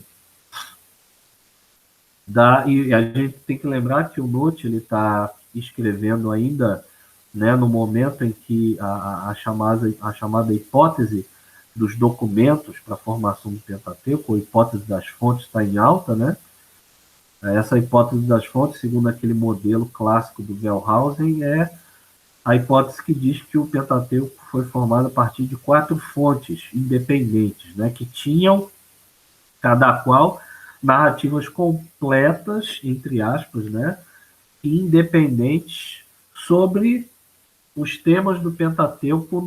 e a gente tem que lembrar que o Note está escrevendo ainda, né, no momento em que a chamada hipótese dos documentos para a formação do Pentateuco, a hipótese das fontes está em alta, né? Essa hipótese das fontes, segundo aquele modelo clássico do Wellhausen, é a hipótese que diz que o Pentateuco foi formado a partir de 4 fontes independentes, né, que tinham, cada qual, narrativas completas, entre aspas, né, e independentes sobre os temas do Pentateuco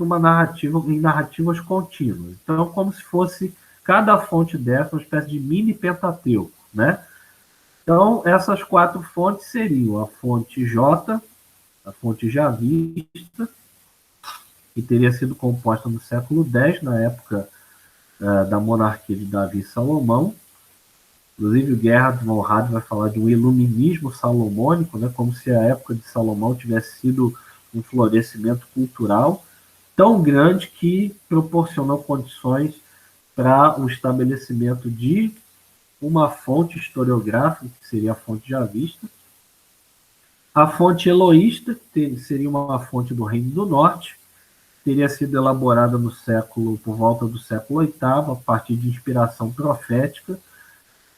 em narrativas contínuas. Então, como se fosse cada fonte dessa uma espécie de mini Pentateuco, né? Então, essas 4 fontes seriam a fonte J, a fonte javista, que teria sido composta no século X, na época da monarquia de Davi e Salomão. Inclusive, o Gerhard von Rad vai falar de um iluminismo salomônico, né, como se a época de Salomão tivesse sido um florescimento cultural tão grande que proporcionou condições para o estabelecimento de uma fonte historiográfica, que seria a fonte javista. A fonte eloísta, que seria uma fonte do Reino do Norte, teria sido elaborada por volta do século VIII, a partir de inspiração profética,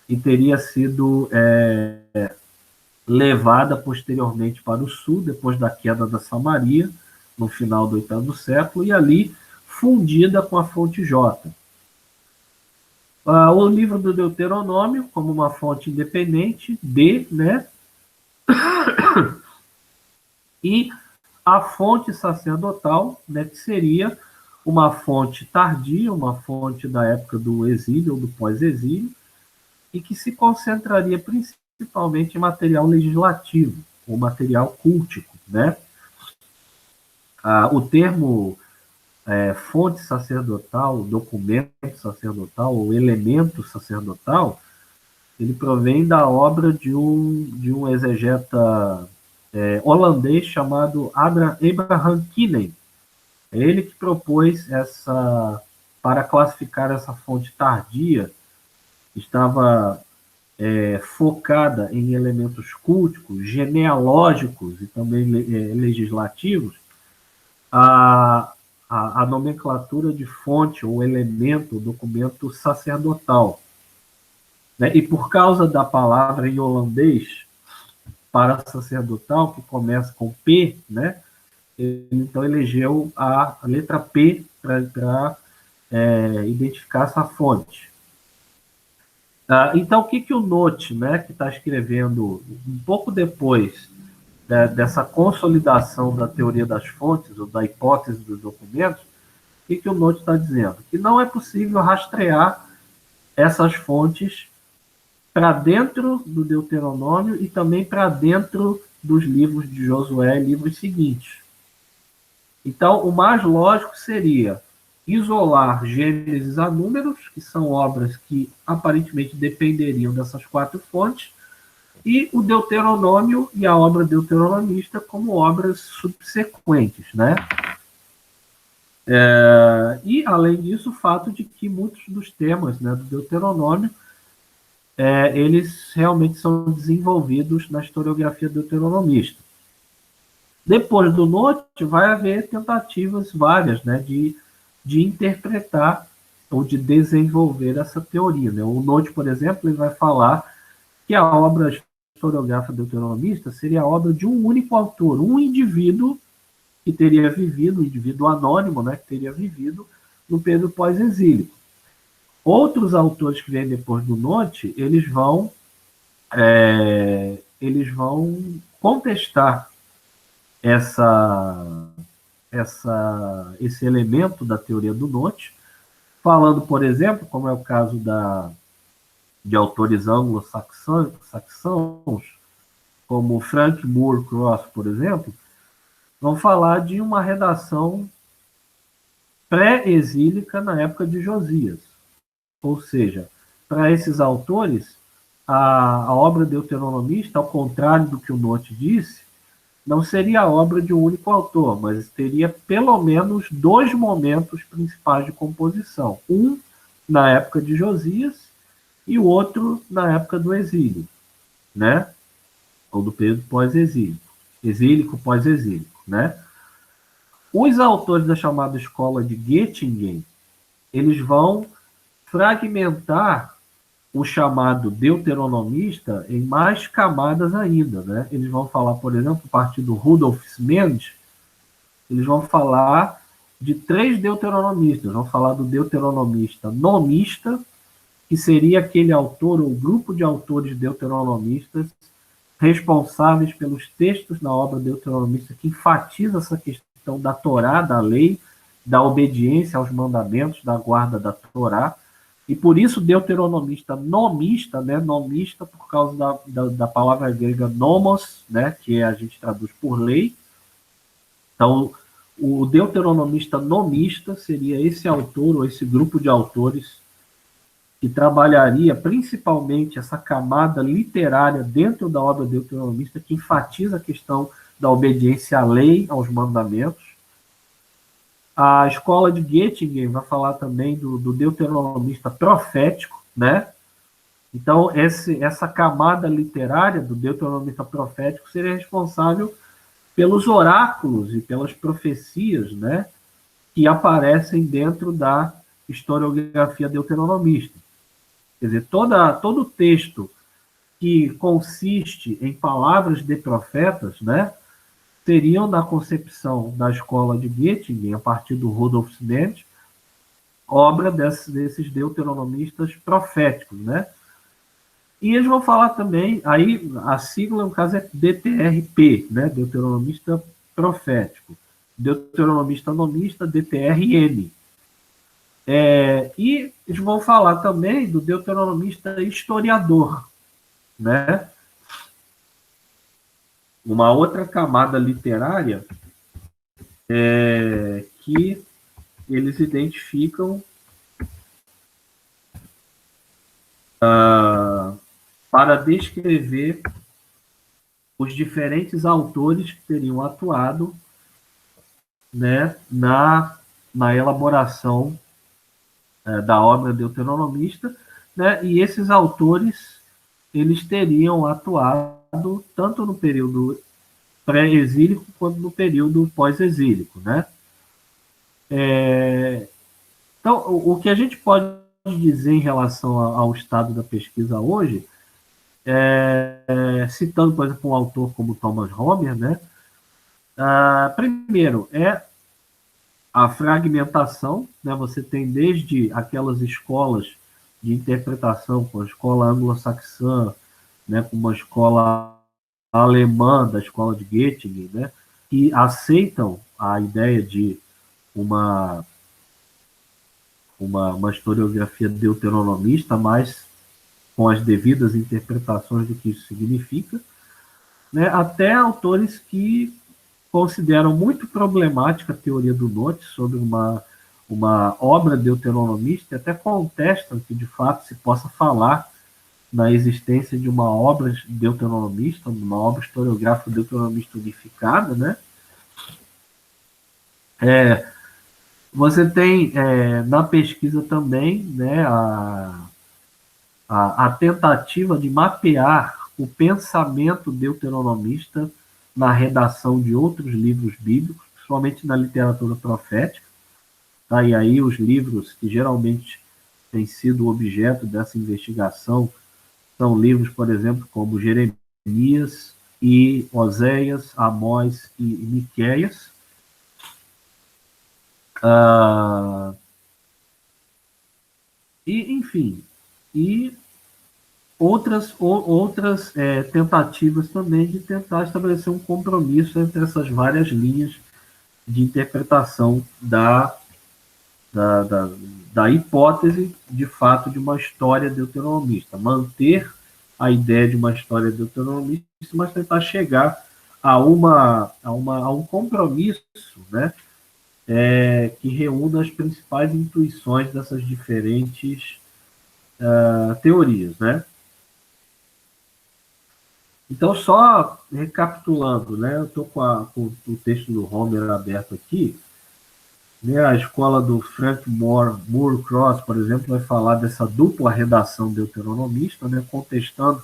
e teria sido levada posteriormente para o sul, depois da queda da Samaria, no final do 8º século, e ali fundida com a fonte J. O livro do Deuteronômio, como uma fonte independente, né? E a fonte sacerdotal, né, que seria uma fonte tardia, uma fonte da época do exílio ou do pós-exílio, e que se concentraria principalmente em material legislativo, ou material cultico, né? O termo fonte sacerdotal, documento sacerdotal, ou elemento sacerdotal, ele provém da obra de um exegeta holandês chamado Abraham Kinen. É ele que propôs para classificar essa fonte tardia, estava focada em elementos culticos, genealógicos e também legislativos, a nomenclatura de fonte ou elemento, documento sacerdotal. Né? E por causa da palavra em holandês para sacerdotal, que começa com P, né? Ele então elegeu a letra P para identificar essa fonte. Então, o que o Note, né, que está escrevendo um pouco depois dessa consolidação da teoria das fontes, ou da hipótese dos documentos, o que o Note está dizendo? Que não é possível rastrear essas fontes para dentro do Deuteronômio e também para dentro dos livros de Josué e livros seguintes. Então, o mais lógico seria isolar Gênesis a Números, que são obras que aparentemente dependeriam dessas 4 fontes, e o Deuteronômio e a obra deuteronomista como obras subsequentes, né? E, além disso, o fato de que muitos dos temas, né, do Deuteronômio, eles realmente são desenvolvidos na historiografia deuteronomista. Depois do Note, vai haver tentativas várias, né, de interpretar ou de desenvolver essa teoria, né? O Note, por exemplo, ele vai falar que a obra historiográfica deuteronomista seria a obra de um único autor, um indivíduo que teria vivido, um indivíduo anônimo, né, que teria vivido no período pós-exílico. Outros autores que vêm depois do Note, eles vão contestar esse elemento da teoria do Note, falando, por exemplo, como é o caso de autores anglo-saxãos, como Frank Moore Cross, por exemplo, vão falar de uma redação pré-exílica na época de Josias. Ou seja, para esses autores, a obra deuteronomista, ao contrário do que o Note disse, não seria a obra de um único autor, mas teria pelo menos 2 momentos principais de composição. Um na época de Josias e o outro na época do exílio, né? Ou do período pós-exílico. Exílico, pós-exílico, né? Os autores da chamada escola de Göttingen, eles vão fragmentar o chamado deuteronomista em mais camadas ainda, né? Eles vão falar, por exemplo, a partir do Rudolf Mendes, eles vão falar de 3 deuteronomistas. Vão falar do deuteronomista nomista, que seria aquele autor ou grupo de autores deuteronomistas responsáveis pelos textos na obra deuteronomista que enfatiza essa questão da Torá, da lei, da obediência aos mandamentos, da guarda da Torá. E por isso deuteronomista nomista, né? Nomista por causa da palavra grega nomos, né? Que a gente traduz por lei. Então, o deuteronomista nomista seria esse autor ou esse grupo de autores que trabalharia principalmente essa camada literária dentro da obra deuteronomista que enfatiza a questão da obediência à lei, aos mandamentos. A escola de Göttingen vai falar também do deuteronomista profético, né? Então, essa camada literária do deuteronomista profético seria responsável pelos oráculos e pelas profecias, né, que aparecem dentro da historiografia deuteronomista. Quer dizer, todo texto que consiste em palavras de profetas, né, seriam, na concepção da escola de Göttingen, a partir do Rudolf Mendes, obra desses deuteronomistas proféticos, né? E eles vão falar também, aí a sigla, no caso, é DTRP, né? Deuteronomista profético. Deuteronomista nomista, DTRN. E eles vão falar também do deuteronomista historiador, né? Uma outra camada literária que eles identificam para descrever os diferentes autores que teriam atuado, né, na elaboração da obra deuteronomista, né, e esses autores eles teriam atuado tanto no período pré-exílico quanto no período pós-exílico, né? Então, o que a gente pode dizer em relação ao estado da pesquisa hoje, citando, por exemplo, um autor como Thomas Homer, né? Primeiro, a fragmentação, né? Você tem desde aquelas escolas de interpretação, com a escola anglo-saxã, né? Com uma escola alemã da escola de Göttingen, né, que aceitam a ideia de uma historiografia deuteronomista, mas com as devidas interpretações do que isso significa, né, até autores que consideram muito problemática a teoria do Note sobre uma obra deuteronomista, e até contestam que, de fato, se possa falar na existência de uma obra deuteronomista, uma obra historiográfica deuteronomista unificada, né? Você tem na pesquisa também, né, a tentativa de mapear o pensamento deuteronomista na redação de outros livros bíblicos, principalmente na literatura profética. Tá? E aí os livros que geralmente têm sido objeto dessa investigação são livros, por exemplo, como Jeremias e Oséias, Amós e Miqueias. Enfim, e outras tentativas também de tentar estabelecer um compromisso entre essas várias linhas de interpretação da hipótese, de fato, de uma história deuteronomista. Manter a ideia de uma história deuteronomista, mas tentar chegar a um compromisso, né, que reúna as principais intuições dessas diferentes teorias, né? Então, só recapitulando, né, eu estou com o texto do Homer aberto aqui, né, a escola do Frank Moore Cross, por exemplo, vai falar dessa dupla redação deuteronomista, né, contestando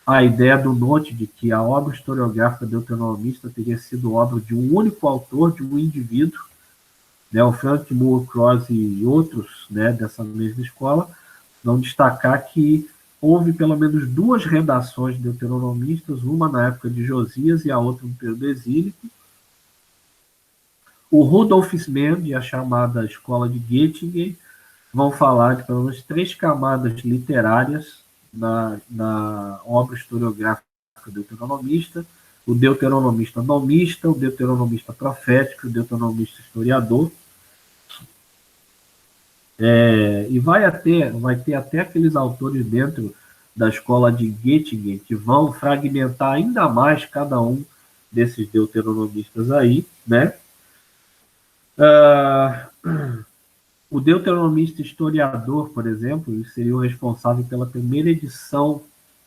a ideia do Note de que a obra historiográfica deuteronomista teria sido obra de um único autor, de um indivíduo, né, o Frank Moore Cross e outros, né, dessa mesma escola vão destacar que houve pelo menos duas redações deuteronomistas, uma na época de Josias e a outra no período exílico. O Rudolf Smann e a chamada Escola de Göttingen vão falar de pelo menos 3 camadas literárias na obra historiográfica deuteronomista: o deuteronomista nomista, o deuteronomista profético, o deuteronomista historiador. E vai ter até aqueles autores dentro da escola de Göttingen que vão fragmentar ainda mais cada um desses deuteronomistas aí, né? O deuteronomista historiador, por exemplo, ele seria o responsável pela primeira edição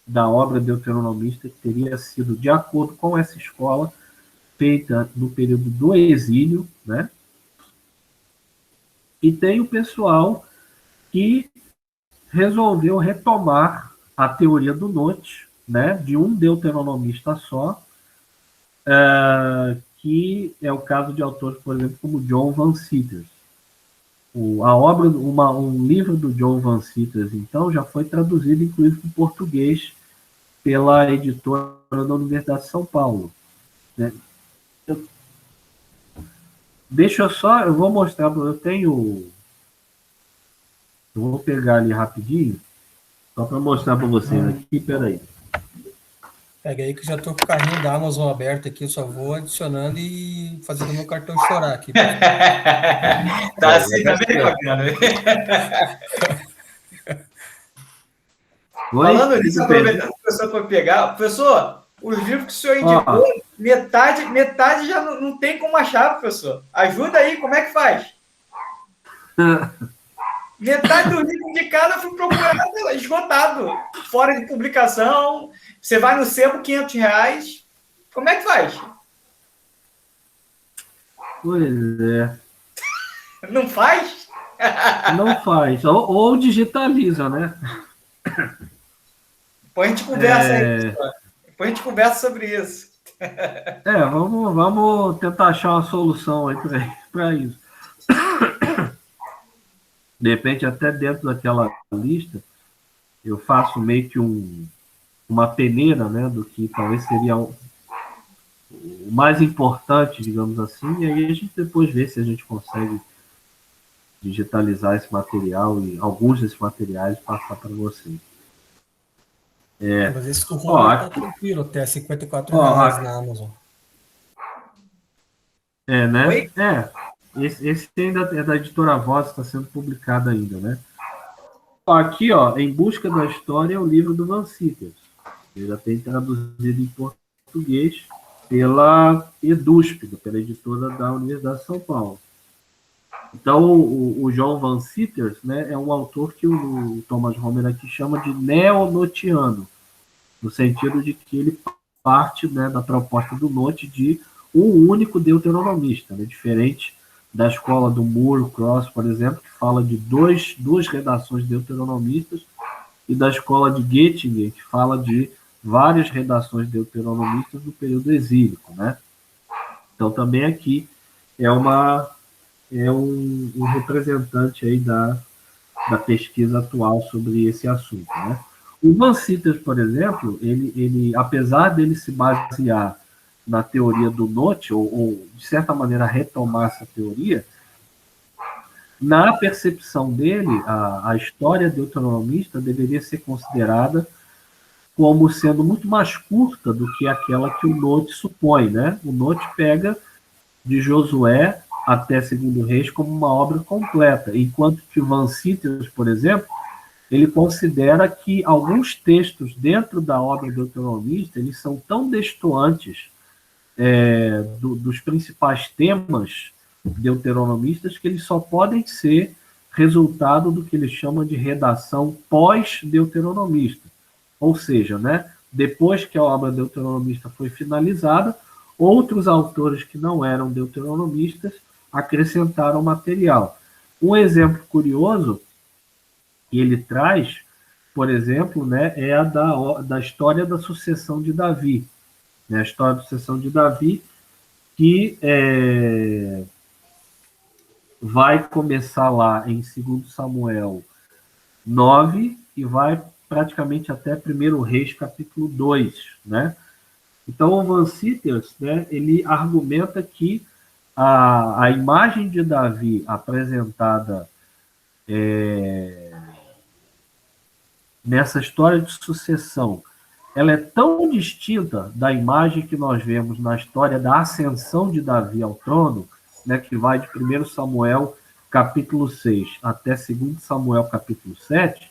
da obra deuteronomista, que teria sido, de acordo com essa escola, feita no período do exílio, né? E tem o pessoal que resolveu retomar a teoria do Note, né, de um deuteronomista só, que é o caso de autores, por exemplo, como John Van Citters. Um livro do John Van Citters, então, já foi traduzido, inclusive, para o português pela editora da Universidade de São Paulo. Né? Eu vou mostrar, eu vou pegar ali rapidinho, só para mostrar para vocês aqui, peraí. Pega aí que já estou com o carrinho da Amazon aberto aqui, eu só vou adicionando e fazendo meu cartão chorar aqui. Tá assim também, Fabiano. Falando nisso, aproveitando que o professor foi pegar, professor, os livros que o senhor indicou, metade já não tem como achar, professor. Ajuda aí, como é que faz? Metade do livro indicado eu fui procurar esgotado, fora de publicação. Você vai no sebo, R$500. Como é que faz? Pois é. Não faz? Não faz. Ou digitaliza, né? Depois a gente conversa aí, pessoal. Depois a gente conversa sobre isso. Vamos tentar achar uma solução aí para isso. De repente, até dentro daquela lista, eu faço meio que uma peneira, né, do que talvez seria o mais importante, digamos assim, e aí a gente depois vê se a gente consegue digitalizar esse material e alguns desses materiais passar para vocês. Mas esse do Ó, Roma tá tranquilo, até R$ 54 ó, na Amazon. né? Oi? Esse ainda é da editora Voz, está sendo publicado ainda, né? Ó, aqui, ó, Em Busca da História é o livro do Van Citters. Ele já tem traduzido em português pela EDUSP, pela editora da Universidade de São Paulo. Então, o John Van Citters, né, é um autor que o Thomas Homer aqui chama de neonotiano, no sentido de que ele parte, né, da proposta do Note de um único deuteronomista, né, diferente da escola do Moore Cross, por exemplo, que fala de duas redações deuteronomistas, e da escola de Göttingen, que fala de várias redações deuteronomistas do período exílico, né? Então, também aqui é um representante aí da pesquisa atual sobre esse assunto, né? O Van Citters, por exemplo, ele, apesar dele se basear na teoria do Note, ou de certa maneira retomar essa teoria, na percepção dele, a história deuteronomista deveria ser considerada como sendo muito mais curta do que aquela que o Note supõe, né? O Note pega de Josué até Segundo Reis como uma obra completa, enquanto que Van Citters, por exemplo, ele considera que alguns textos dentro da obra deuteronomista eles são tão destoantes dos principais temas deuteronomistas que eles só podem ser resultado do que eles chamam de redação pós-deuteronomista. Ou seja, né, depois que a obra deuteronomista foi finalizada, outros autores que não eram deuteronomistas acrescentaram material. Um exemplo curioso que ele traz, por exemplo, né, é a da história da sucessão de Davi. Né, a história da sucessão de Davi, que vai começar lá em 2 Samuel 9 e vai praticamente até 1 Reis, capítulo 2, né? Então, o Van Citters, né, ele argumenta que a imagem de Davi apresentada nessa história de sucessão, ela é tão distinta da imagem que nós vemos na história da ascensão de Davi ao trono, né, que vai de 1 Samuel capítulo 6 até 2 Samuel capítulo 7,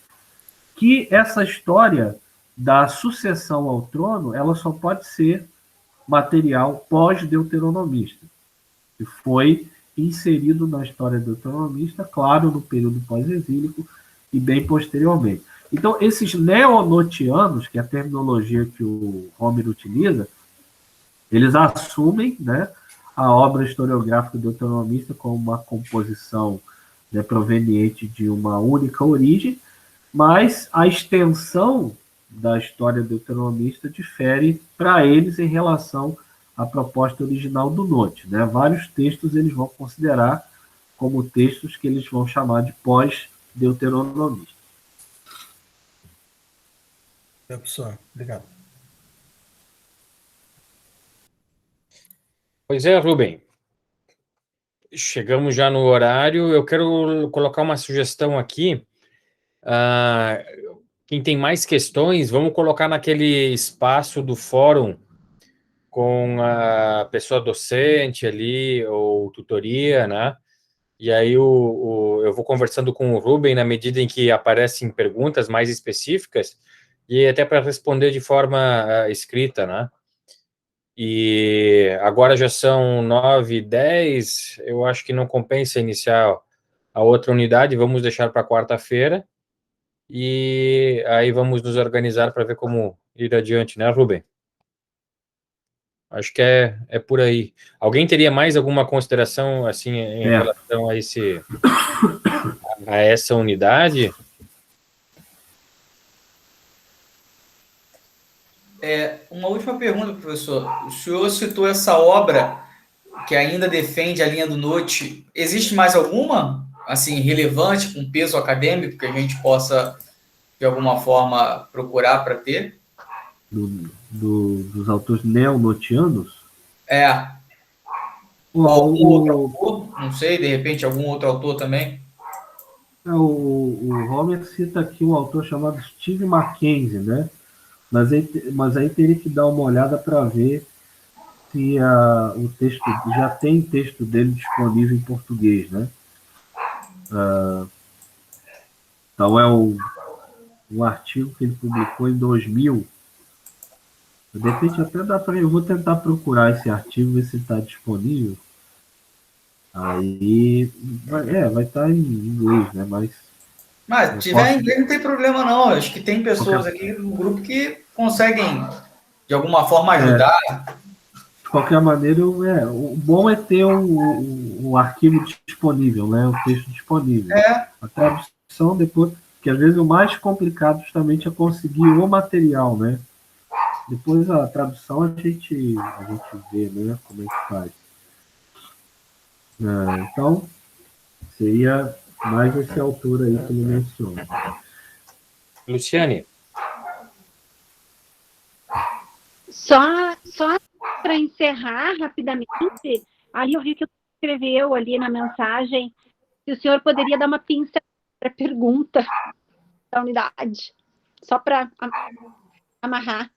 que essa história da sucessão ao trono, ela só pode ser material pós-deuteronomista, que foi inserido na história deuteronomista, claro, no período pós-exílico e bem posteriormente. Então, esses neonotianos, que é a terminologia que o Homer utiliza, eles assumem, né, a obra historiográfica deuteronomista como uma composição, né, proveniente de uma única origem, mas a extensão da história deuteronomista difere para eles em relação à proposta original do Note, né? Vários textos eles vão considerar como textos que eles vão chamar de pós-deuteronomistas. Professor, obrigado. Pois é, Rubem. Chegamos já no horário. Eu quero colocar uma sugestão aqui. Quem tem mais questões, vamos colocar naquele espaço do fórum com a pessoa docente ali, ou tutoria, né? E aí eu vou conversando com o Rubem na medida em que aparecem perguntas mais específicas e até para responder de forma escrita, né? E agora já são 9h10, eu acho que não compensa iniciar a outra unidade, vamos deixar para quarta-feira e aí vamos nos organizar para ver como ir adiante, né, Rubem? Acho que é por aí. Alguém teria mais alguma consideração assim em relação a essa unidade? Uma última pergunta, professor. O senhor citou essa obra que ainda defende a linha do Note. Existe mais alguma, assim, relevante, com peso acadêmico, que a gente possa, de alguma forma, procurar para ter? Dos autores neonotianos? Ou algum outro autor, não sei, de repente algum outro autor também? O Homer cita aqui um autor chamado Steve Mackenzie, né? Mas aí teria que dar uma olhada para ver se o texto já tem texto dele disponível em português, né? Então é um artigo que ele publicou em 2000. De repente até dá para... Eu vou tentar procurar esse artigo, ver se está disponível. Aí vai estar em inglês, né? Mas se tiver em inglês não tem problema não. Acho que tem pessoas aqui no grupo que conseguem de alguma forma ajudar. De qualquer maneira, o bom é ter o arquivo disponível, né? O texto disponível. A tradução depois, que às vezes o mais complicado justamente é conseguir o material, né? Depois a tradução a gente vê, né? Como é que faz. Então, seria mais esse autor aí que ele menciona. Luciane. Só para encerrar rapidamente, ali eu vi que escreveu ali na mensagem se o senhor poderia dar uma pinça para a pergunta da unidade, só para amarrar.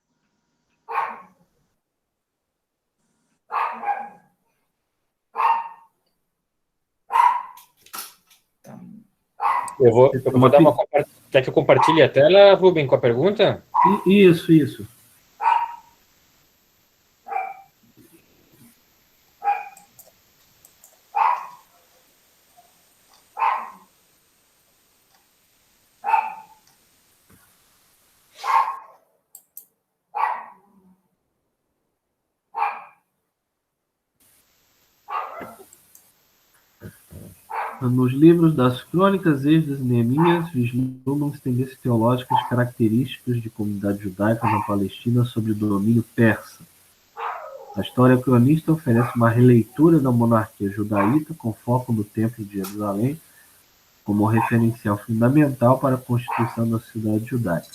Eu vou dar uma... Quer que eu compartilhe a tela, Rubem, com a pergunta? Isso. Nos livros das Crônicas, Esdras e Neemias, vislumbram-se tendências teológicas características de comunidades judaicas na Palestina sob o domínio persa. A história cronista oferece uma releitura da monarquia judaíta com foco no Templo de Jerusalém como referencial fundamental para a constituição da cidade judaica.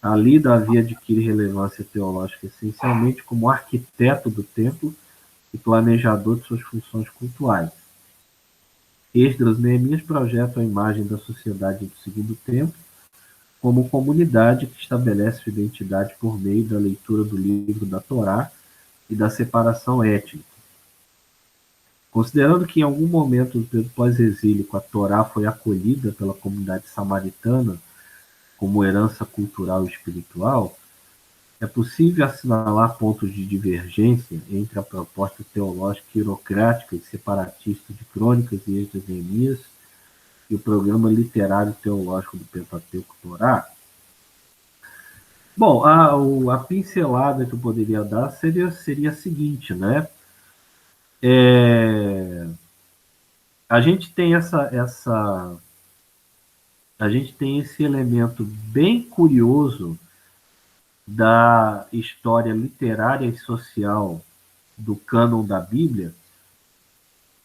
Ali, Davi adquire relevância teológica essencialmente como arquiteto do templo e planejador de suas funções cultuais. Esdras e Neemias projetam a imagem da sociedade do Segundo Templo como comunidade que estabelece sua identidade por meio da leitura do livro da Torá e da separação étnica. Considerando que em algum momento do período pós-exílio a Torá foi acolhida pela comunidade samaritana como herança cultural e espiritual, é possível assinalar pontos de divergência entre a proposta teológica hierocrática e separatista de Crônicas e Esdras e Neemias e o programa literário teológico do Pentateuco Torá. Bom, a pincelada que eu poderia dar seria a seguinte, né? A gente tem a gente tem esse elemento bem curioso da história literária e social do cânon da Bíblia,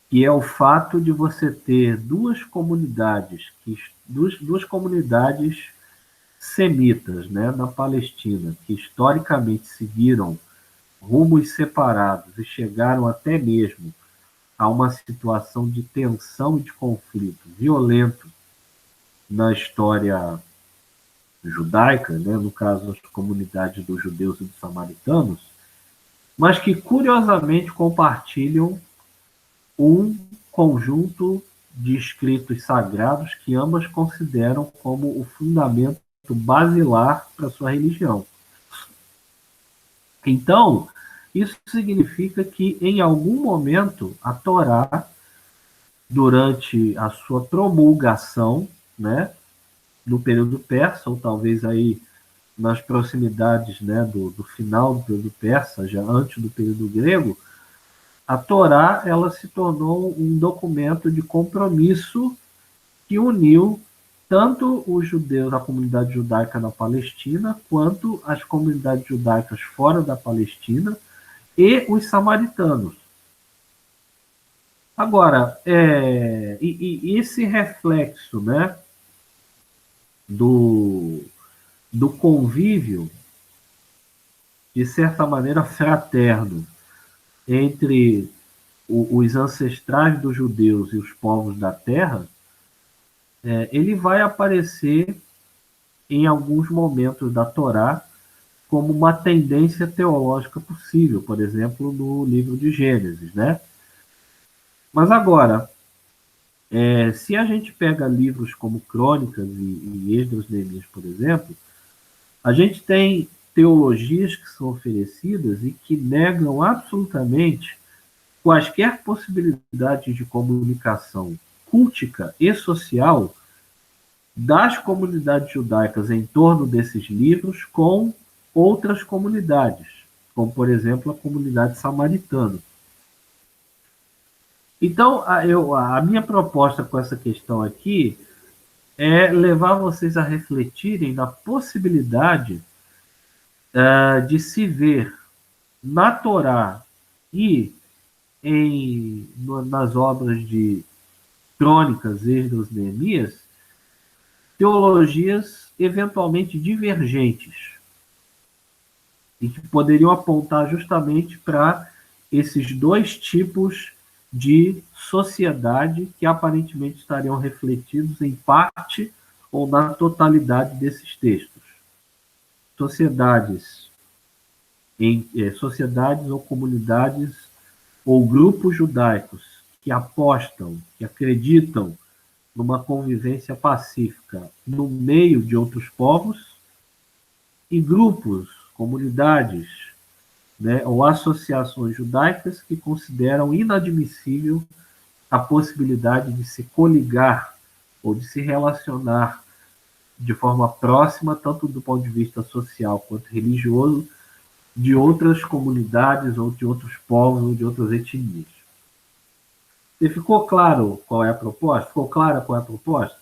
que é o fato de você ter duas comunidades semitas, né, na Palestina, que historicamente seguiram rumos separados e chegaram até mesmo a uma situação de tensão e de conflito violento na história judaica, né, no caso as comunidades dos judeus e dos samaritanos, mas que curiosamente compartilham um conjunto de escritos sagrados que ambas consideram como o fundamento basilar para sua religião. Então, isso significa que em algum momento a Torá, durante a sua promulgação, né, no período persa, ou talvez aí nas proximidades, né, do final do período persa, já antes do período grego, a Torá ela se tornou um documento de compromisso que uniu tanto os judeus, a comunidade judaica na Palestina, quanto as comunidades judaicas fora da Palestina e os samaritanos. Agora, esse reflexo, né, do convívio, de certa maneira, fraterno, entre os ancestrais dos judeus e os povos da terra, ele vai aparecer em alguns momentos da Torá, como uma tendência teológica possível, por exemplo, no livro de Gênesis, né? Mas agora, se a gente pega livros como Crônicas e Esdras e Neemias, por exemplo, a gente tem teologias que são oferecidas e que negam absolutamente quaisquer possibilidades de comunicação cultica e social das comunidades judaicas em torno desses livros com outras comunidades, como, por exemplo, a comunidade samaritana. Então, a minha proposta com essa questão aqui é levar vocês a refletirem na possibilidade de se ver na Torá e nas obras de Crônicas, Esdras, Neemias, teologias eventualmente divergentes e que poderiam apontar justamente para esses dois tipos de sociedade que aparentemente estariam refletidos em parte ou na totalidade desses textos. Sociedades ou comunidades ou grupos judaicos que apostam, que acreditam numa convivência pacífica no meio de outros povos, e grupos, comunidades, né, ou associações judaicas que consideram inadmissível a possibilidade de se coligar ou de se relacionar de forma próxima, tanto do ponto de vista social quanto religioso, de outras comunidades ou de outros povos ou de outras etnias. E ficou claro qual é a proposta? Ficou clara qual é a proposta?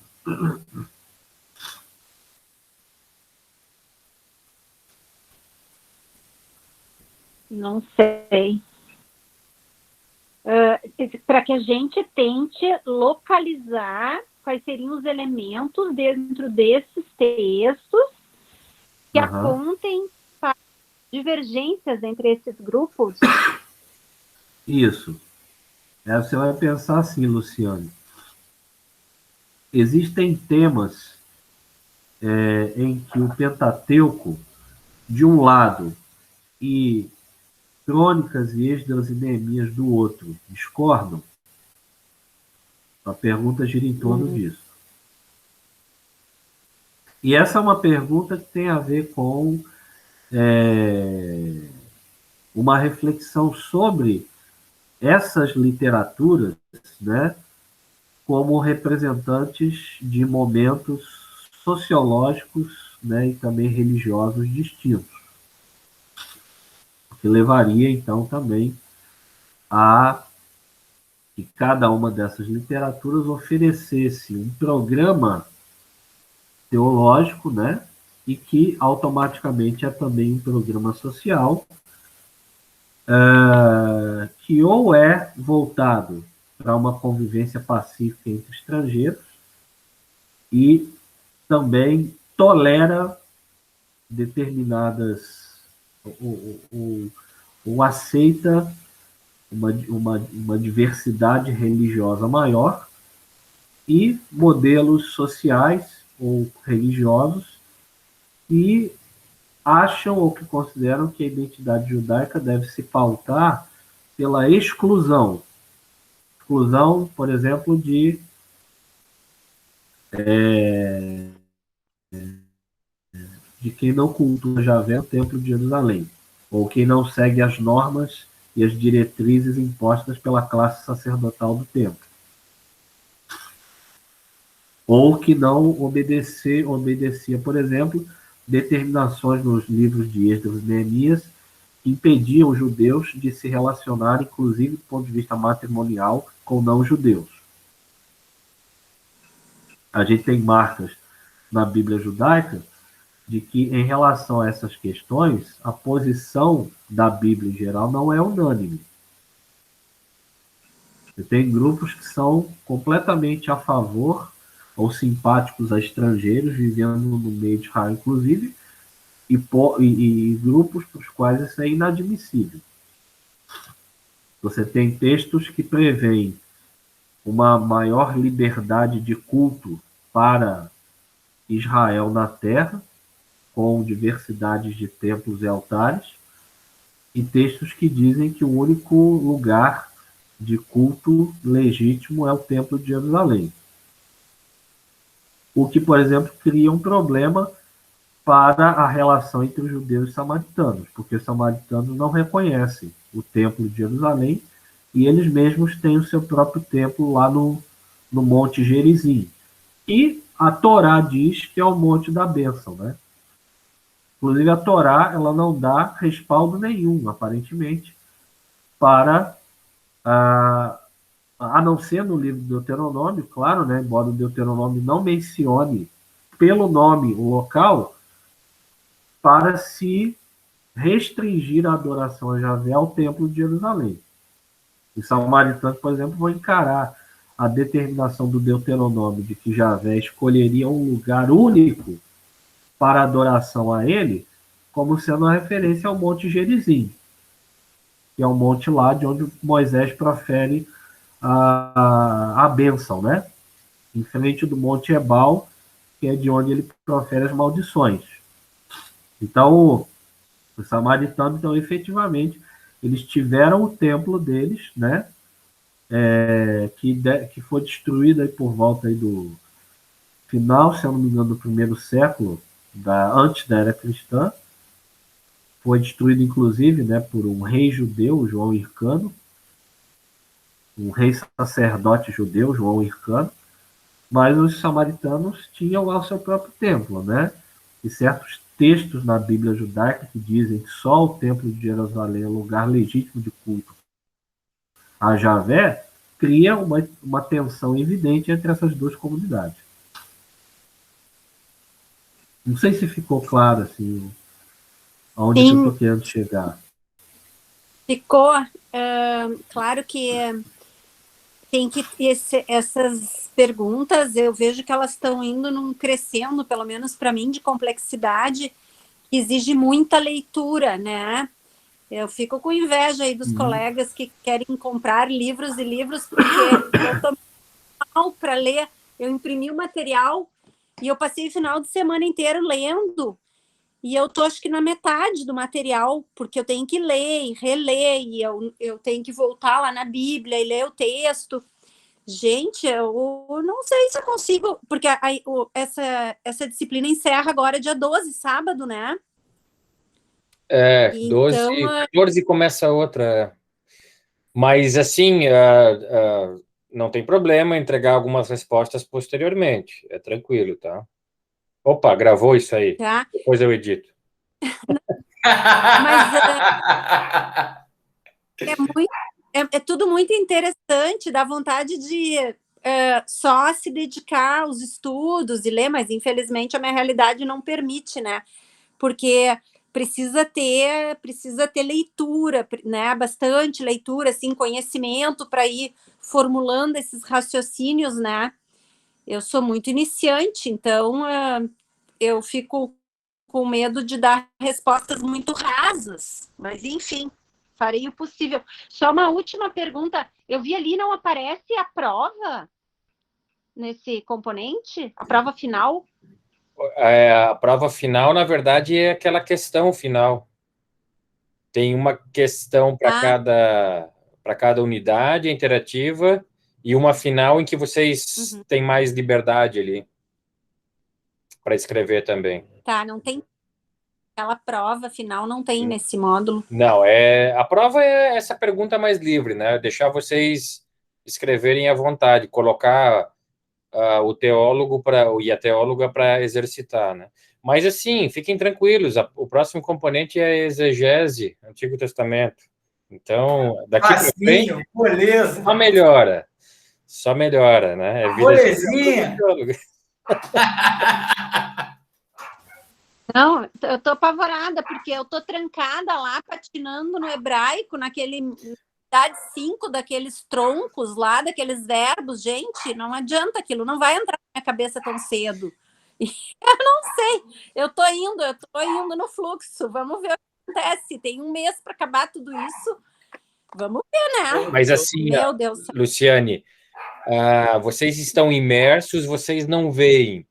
Não sei. Para que a gente tente localizar quais seriam os elementos dentro desses textos que apontem divergências entre esses grupos. Isso. Você vai pensar assim, Luciane. Existem temas em que o Pentateuco, de um lado, e Crônicas e Esdras e Neemias do outro, discordam? A pergunta gira em torno disso. E essa é uma pergunta que tem a ver com uma reflexão sobre essas literaturas, né, como representantes de momentos sociológicos, né, e também religiosos distintos, que levaria então também a que cada uma dessas literaturas oferecesse um programa teológico, né, e que automaticamente é também um programa social, que ou é voltado para uma convivência pacífica entre estrangeiros e também tolera determinadas ou aceita uma diversidade religiosa maior e modelos sociais ou religiosos e acham ou que consideram que a identidade judaica deve se pautar pela exclusão. Exclusão, por exemplo, de quem não cultua Javé no Templo de Jerusalém, ou quem não segue as normas e as diretrizes impostas pela classe sacerdotal do templo, ou que não obedecia, por exemplo, determinações nos livros de Esdras e Neemias que impediam os judeus de se relacionar, inclusive do ponto de vista matrimonial, com não-judeus. A gente tem marcas na Bíblia judaica de que, em relação a essas questões, a posição da Bíblia em geral não é unânime. Você tem grupos que são completamente a favor ou simpáticos a estrangeiros, vivendo no meio de Israel, inclusive, e grupos para os quais isso é inadmissível. Você tem textos que prevêem uma maior liberdade de culto para Israel na terra, com diversidades de templos e altares, e textos que dizem que o único lugar de culto legítimo é o Templo de Jerusalém. O que, por exemplo, cria um problema para a relação entre os judeus e samaritanos, porque os samaritanos não reconhecem o Templo de Jerusalém e eles mesmos têm o seu próprio templo lá no Monte Gerizim. E a Torá diz que é o Monte da Bênção, né? Inclusive, a Torá ela não dá respaldo nenhum, aparentemente, para, a não ser no livro do Deuteronômio, claro, né? Embora o Deuteronômio não mencione pelo nome o local, para se restringir a adoração a Javé ao Templo de Jerusalém. Os samaritanos, por exemplo, vão encarar a determinação do Deuteronômio de que Javé escolheria um lugar único para adoração a ele, como sendo uma referência ao Monte Gerizim, que é o monte lá de onde Moisés profere a bênção, né? Em frente do Monte Ebal, que é de onde ele profere as maldições. Então, os samaritanos, então, efetivamente, eles tiveram o templo deles, né? Que foi destruído aí por volta aí do final, se eu não me engano, do primeiro século, antes da era cristã. Foi destruído, inclusive, né, por um rei judeu, João Hircano, um rei sacerdote judeu, João Hircano, mas os samaritanos tinham lá o seu próprio templo, né? E certos textos na Bíblia judaica que dizem que só o Templo de Jerusalém é o lugar legítimo de culto a Javé, cria uma tensão evidente entre essas duas comunidades. Não sei se ficou claro assim, aonde eu estou querendo chegar. Ficou. Claro que tem que essas perguntas, eu vejo que elas estão indo crescendo, pelo menos para mim, de complexidade, que exige muita leitura, né? Eu fico com inveja aí dos colegas que querem comprar livros e livros, porque eu estou mal para ler. Eu imprimi o material e eu passei o final de semana inteiro lendo, e eu tô, acho que na metade do material, porque eu tenho que ler e reler, e eu tenho que voltar lá na Bíblia e ler o texto. Gente, eu não sei se eu consigo, porque essa disciplina encerra agora dia 12, sábado, né? 12, então, 14 começa outra. Mas, assim, não tem problema entregar algumas respostas posteriormente. É tranquilo, tá? Opa, gravou isso aí. tá? Depois eu edito. Mas é tudo muito interessante, dá vontade de só se dedicar aos estudos e ler, mas infelizmente a minha realidade não permite, né? Porque precisa ter leitura, né? Bastante leitura, assim, conhecimento para ir formulando esses raciocínios, né? Eu sou muito iniciante, então eu fico com medo de dar respostas muito rasas, mas enfim, farei o possível. Só uma última pergunta, eu vi ali, não aparece a prova nesse componente? A prova final? A prova final, na verdade, é aquela questão final. Tem uma questão para cada unidade interativa e uma final em que vocês têm mais liberdade ali para escrever também. Tá, não tem aquela prova final, não tem nesse módulo. Não, a prova é essa pergunta mais livre, né? Deixar vocês escreverem à vontade, colocar o teólogo e a teóloga para exercitar, né? Mas, assim, fiquem tranquilos, o próximo componente é a exegese, Antigo Testamento. Então, daqui para frente, beleza. só melhora, né? É Molezinha. Não, eu tô apavorada, porque eu tô trancada lá, patinando no hebraico, naquele unidade 5 daqueles troncos lá, daqueles verbos. Gente, não adianta, aquilo não vai entrar na minha cabeça tão cedo. Eu não sei, eu tô indo no fluxo, vamos ver o que acontece. Tem um mês para acabar tudo isso. Vamos ver, né? Mas, assim, meu Deus. Luciane, vocês estão imersos, vocês não veem.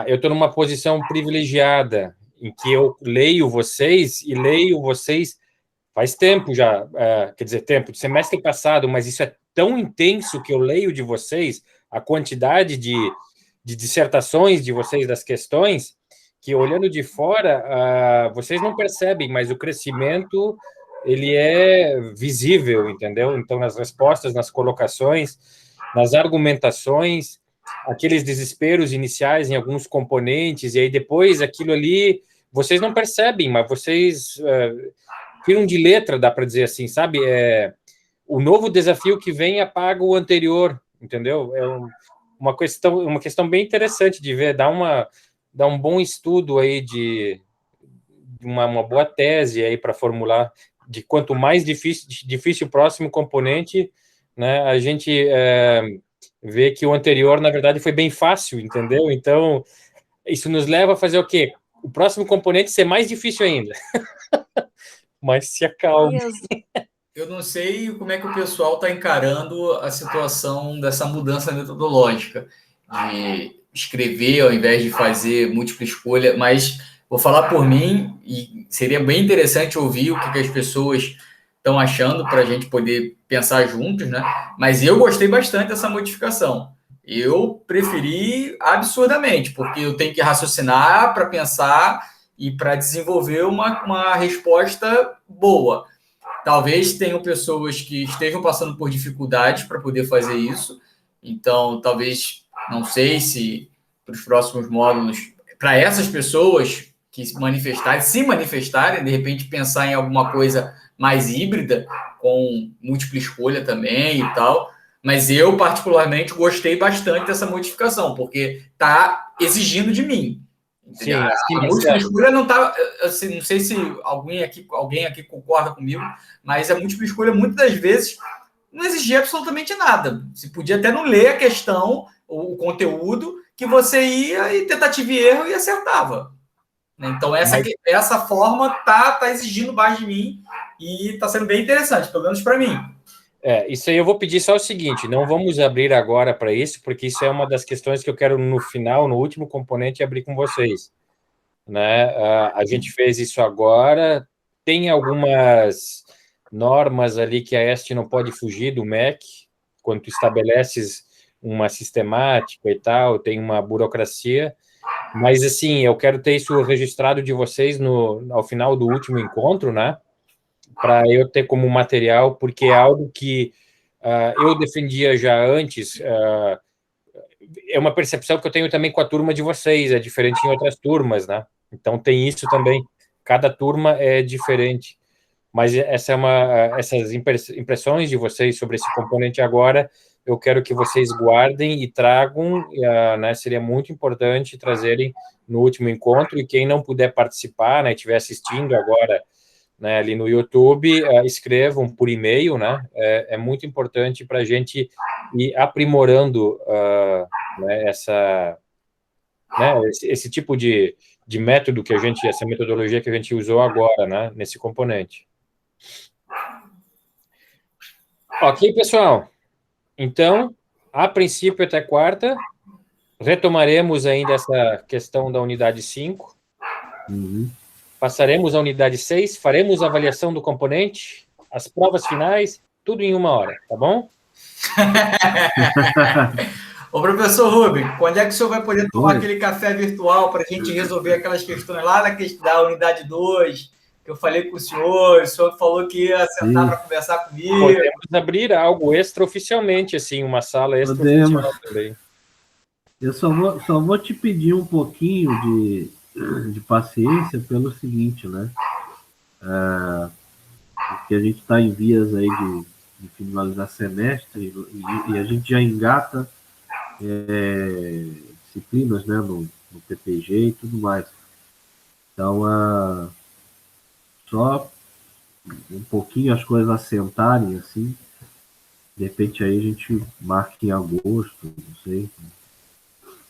eu estou numa posição privilegiada, em que eu leio vocês, e leio vocês faz tempo já, quer dizer, tempo, do semestre passado, mas isso é tão intenso que eu leio de vocês, a quantidade de dissertações de vocês, das questões, que olhando de fora, vocês não percebem, mas o crescimento, ele é visível, entendeu? Então, nas respostas, nas colocações, nas argumentações, aqueles desesperos iniciais em alguns componentes, e aí depois aquilo ali, vocês não percebem, mas vocês tiram de letra, dá para dizer assim, sabe? O novo desafio que vem apaga o anterior, entendeu? Uma questão bem interessante de ver, dá um bom estudo aí de uma boa tese aí para formular, de quanto mais difícil o próximo componente, né, a gente vê que o anterior, na verdade, foi bem fácil, entendeu? Então, isso nos leva a fazer o quê? O próximo componente ser mais difícil ainda. Mas se acalme. Eu não sei como é que o pessoal está encarando a situação dessa mudança metodológica, de escrever ao invés de fazer múltipla escolha, mas vou falar por mim, e seria bem interessante ouvir o que as pessoas estão achando para a gente poder pensar juntos, né? Mas eu gostei bastante dessa modificação. Eu preferi absurdamente, porque eu tenho que raciocinar para pensar e para desenvolver uma resposta boa. Talvez tenham pessoas que estejam passando por dificuldades para poder fazer isso. Então, talvez, não sei se para os próximos módulos, para essas pessoas que se manifestarem, de repente pensar em alguma coisa mais híbrida, com múltipla escolha também e tal. Mas eu, particularmente, gostei bastante dessa modificação, porque está exigindo de mim. Sim, a múltipla escolha não está. Assim, não sei se alguém aqui concorda comigo, mas a múltipla escolha, muitas das vezes, não exigia absolutamente nada. Você podia até não ler a questão, o conteúdo, que você ia e tentativa e erro e acertava. Então, essa forma está exigindo mais de mim e está sendo bem interessante, pelo menos para mim. Isso aí eu vou pedir só o seguinte, não vamos abrir agora para isso, porque isso é uma das questões que eu quero no final, no último componente, abrir com vocês. Né? A gente fez isso agora, tem algumas normas ali que a EST não pode fugir do MEC, quando tu estabeleces uma sistemática e tal, tem uma burocracia, mas assim, eu quero ter isso registrado de vocês ao final do último encontro, né? Para eu ter como material, porque é algo que eu defendia já antes, é uma percepção que eu tenho também com a turma de vocês, é diferente em outras turmas, né? Então tem isso também, cada turma é diferente, mas essas impressões de vocês sobre esse componente agora, eu quero que vocês guardem e tragam, né? Seria muito importante trazerem no último encontro, e quem não puder participar, né, estiver assistindo agora, né, ali no YouTube, escrevam por e-mail, né? É muito importante para a gente ir aprimorando né, esse tipo de método que essa metodologia que a gente usou agora, né, nesse componente. Ok, pessoal? Então, a princípio até quarta, retomaremos ainda essa questão da unidade 5. Passaremos a unidade 6, faremos a avaliação do componente, as provas finais, tudo em 1 hora, tá bom? Ô, professor Rubem, quando é que o senhor vai poder tomar aquele café virtual para a gente resolver aquelas questões lá da unidade 2, que eu falei com o senhor falou que ia sentar para conversar comigo. Podemos abrir algo extraoficialmente, assim, uma sala extraoficial também. Eu só vou te pedir um pouquinho de paciência pelo seguinte, né? Porque a gente está em vias aí de finalizar semestre e a gente já engata disciplinas, né, no PPG e tudo mais. Então, só um pouquinho as coisas assentarem, assim, de repente aí a gente marca em agosto, não sei,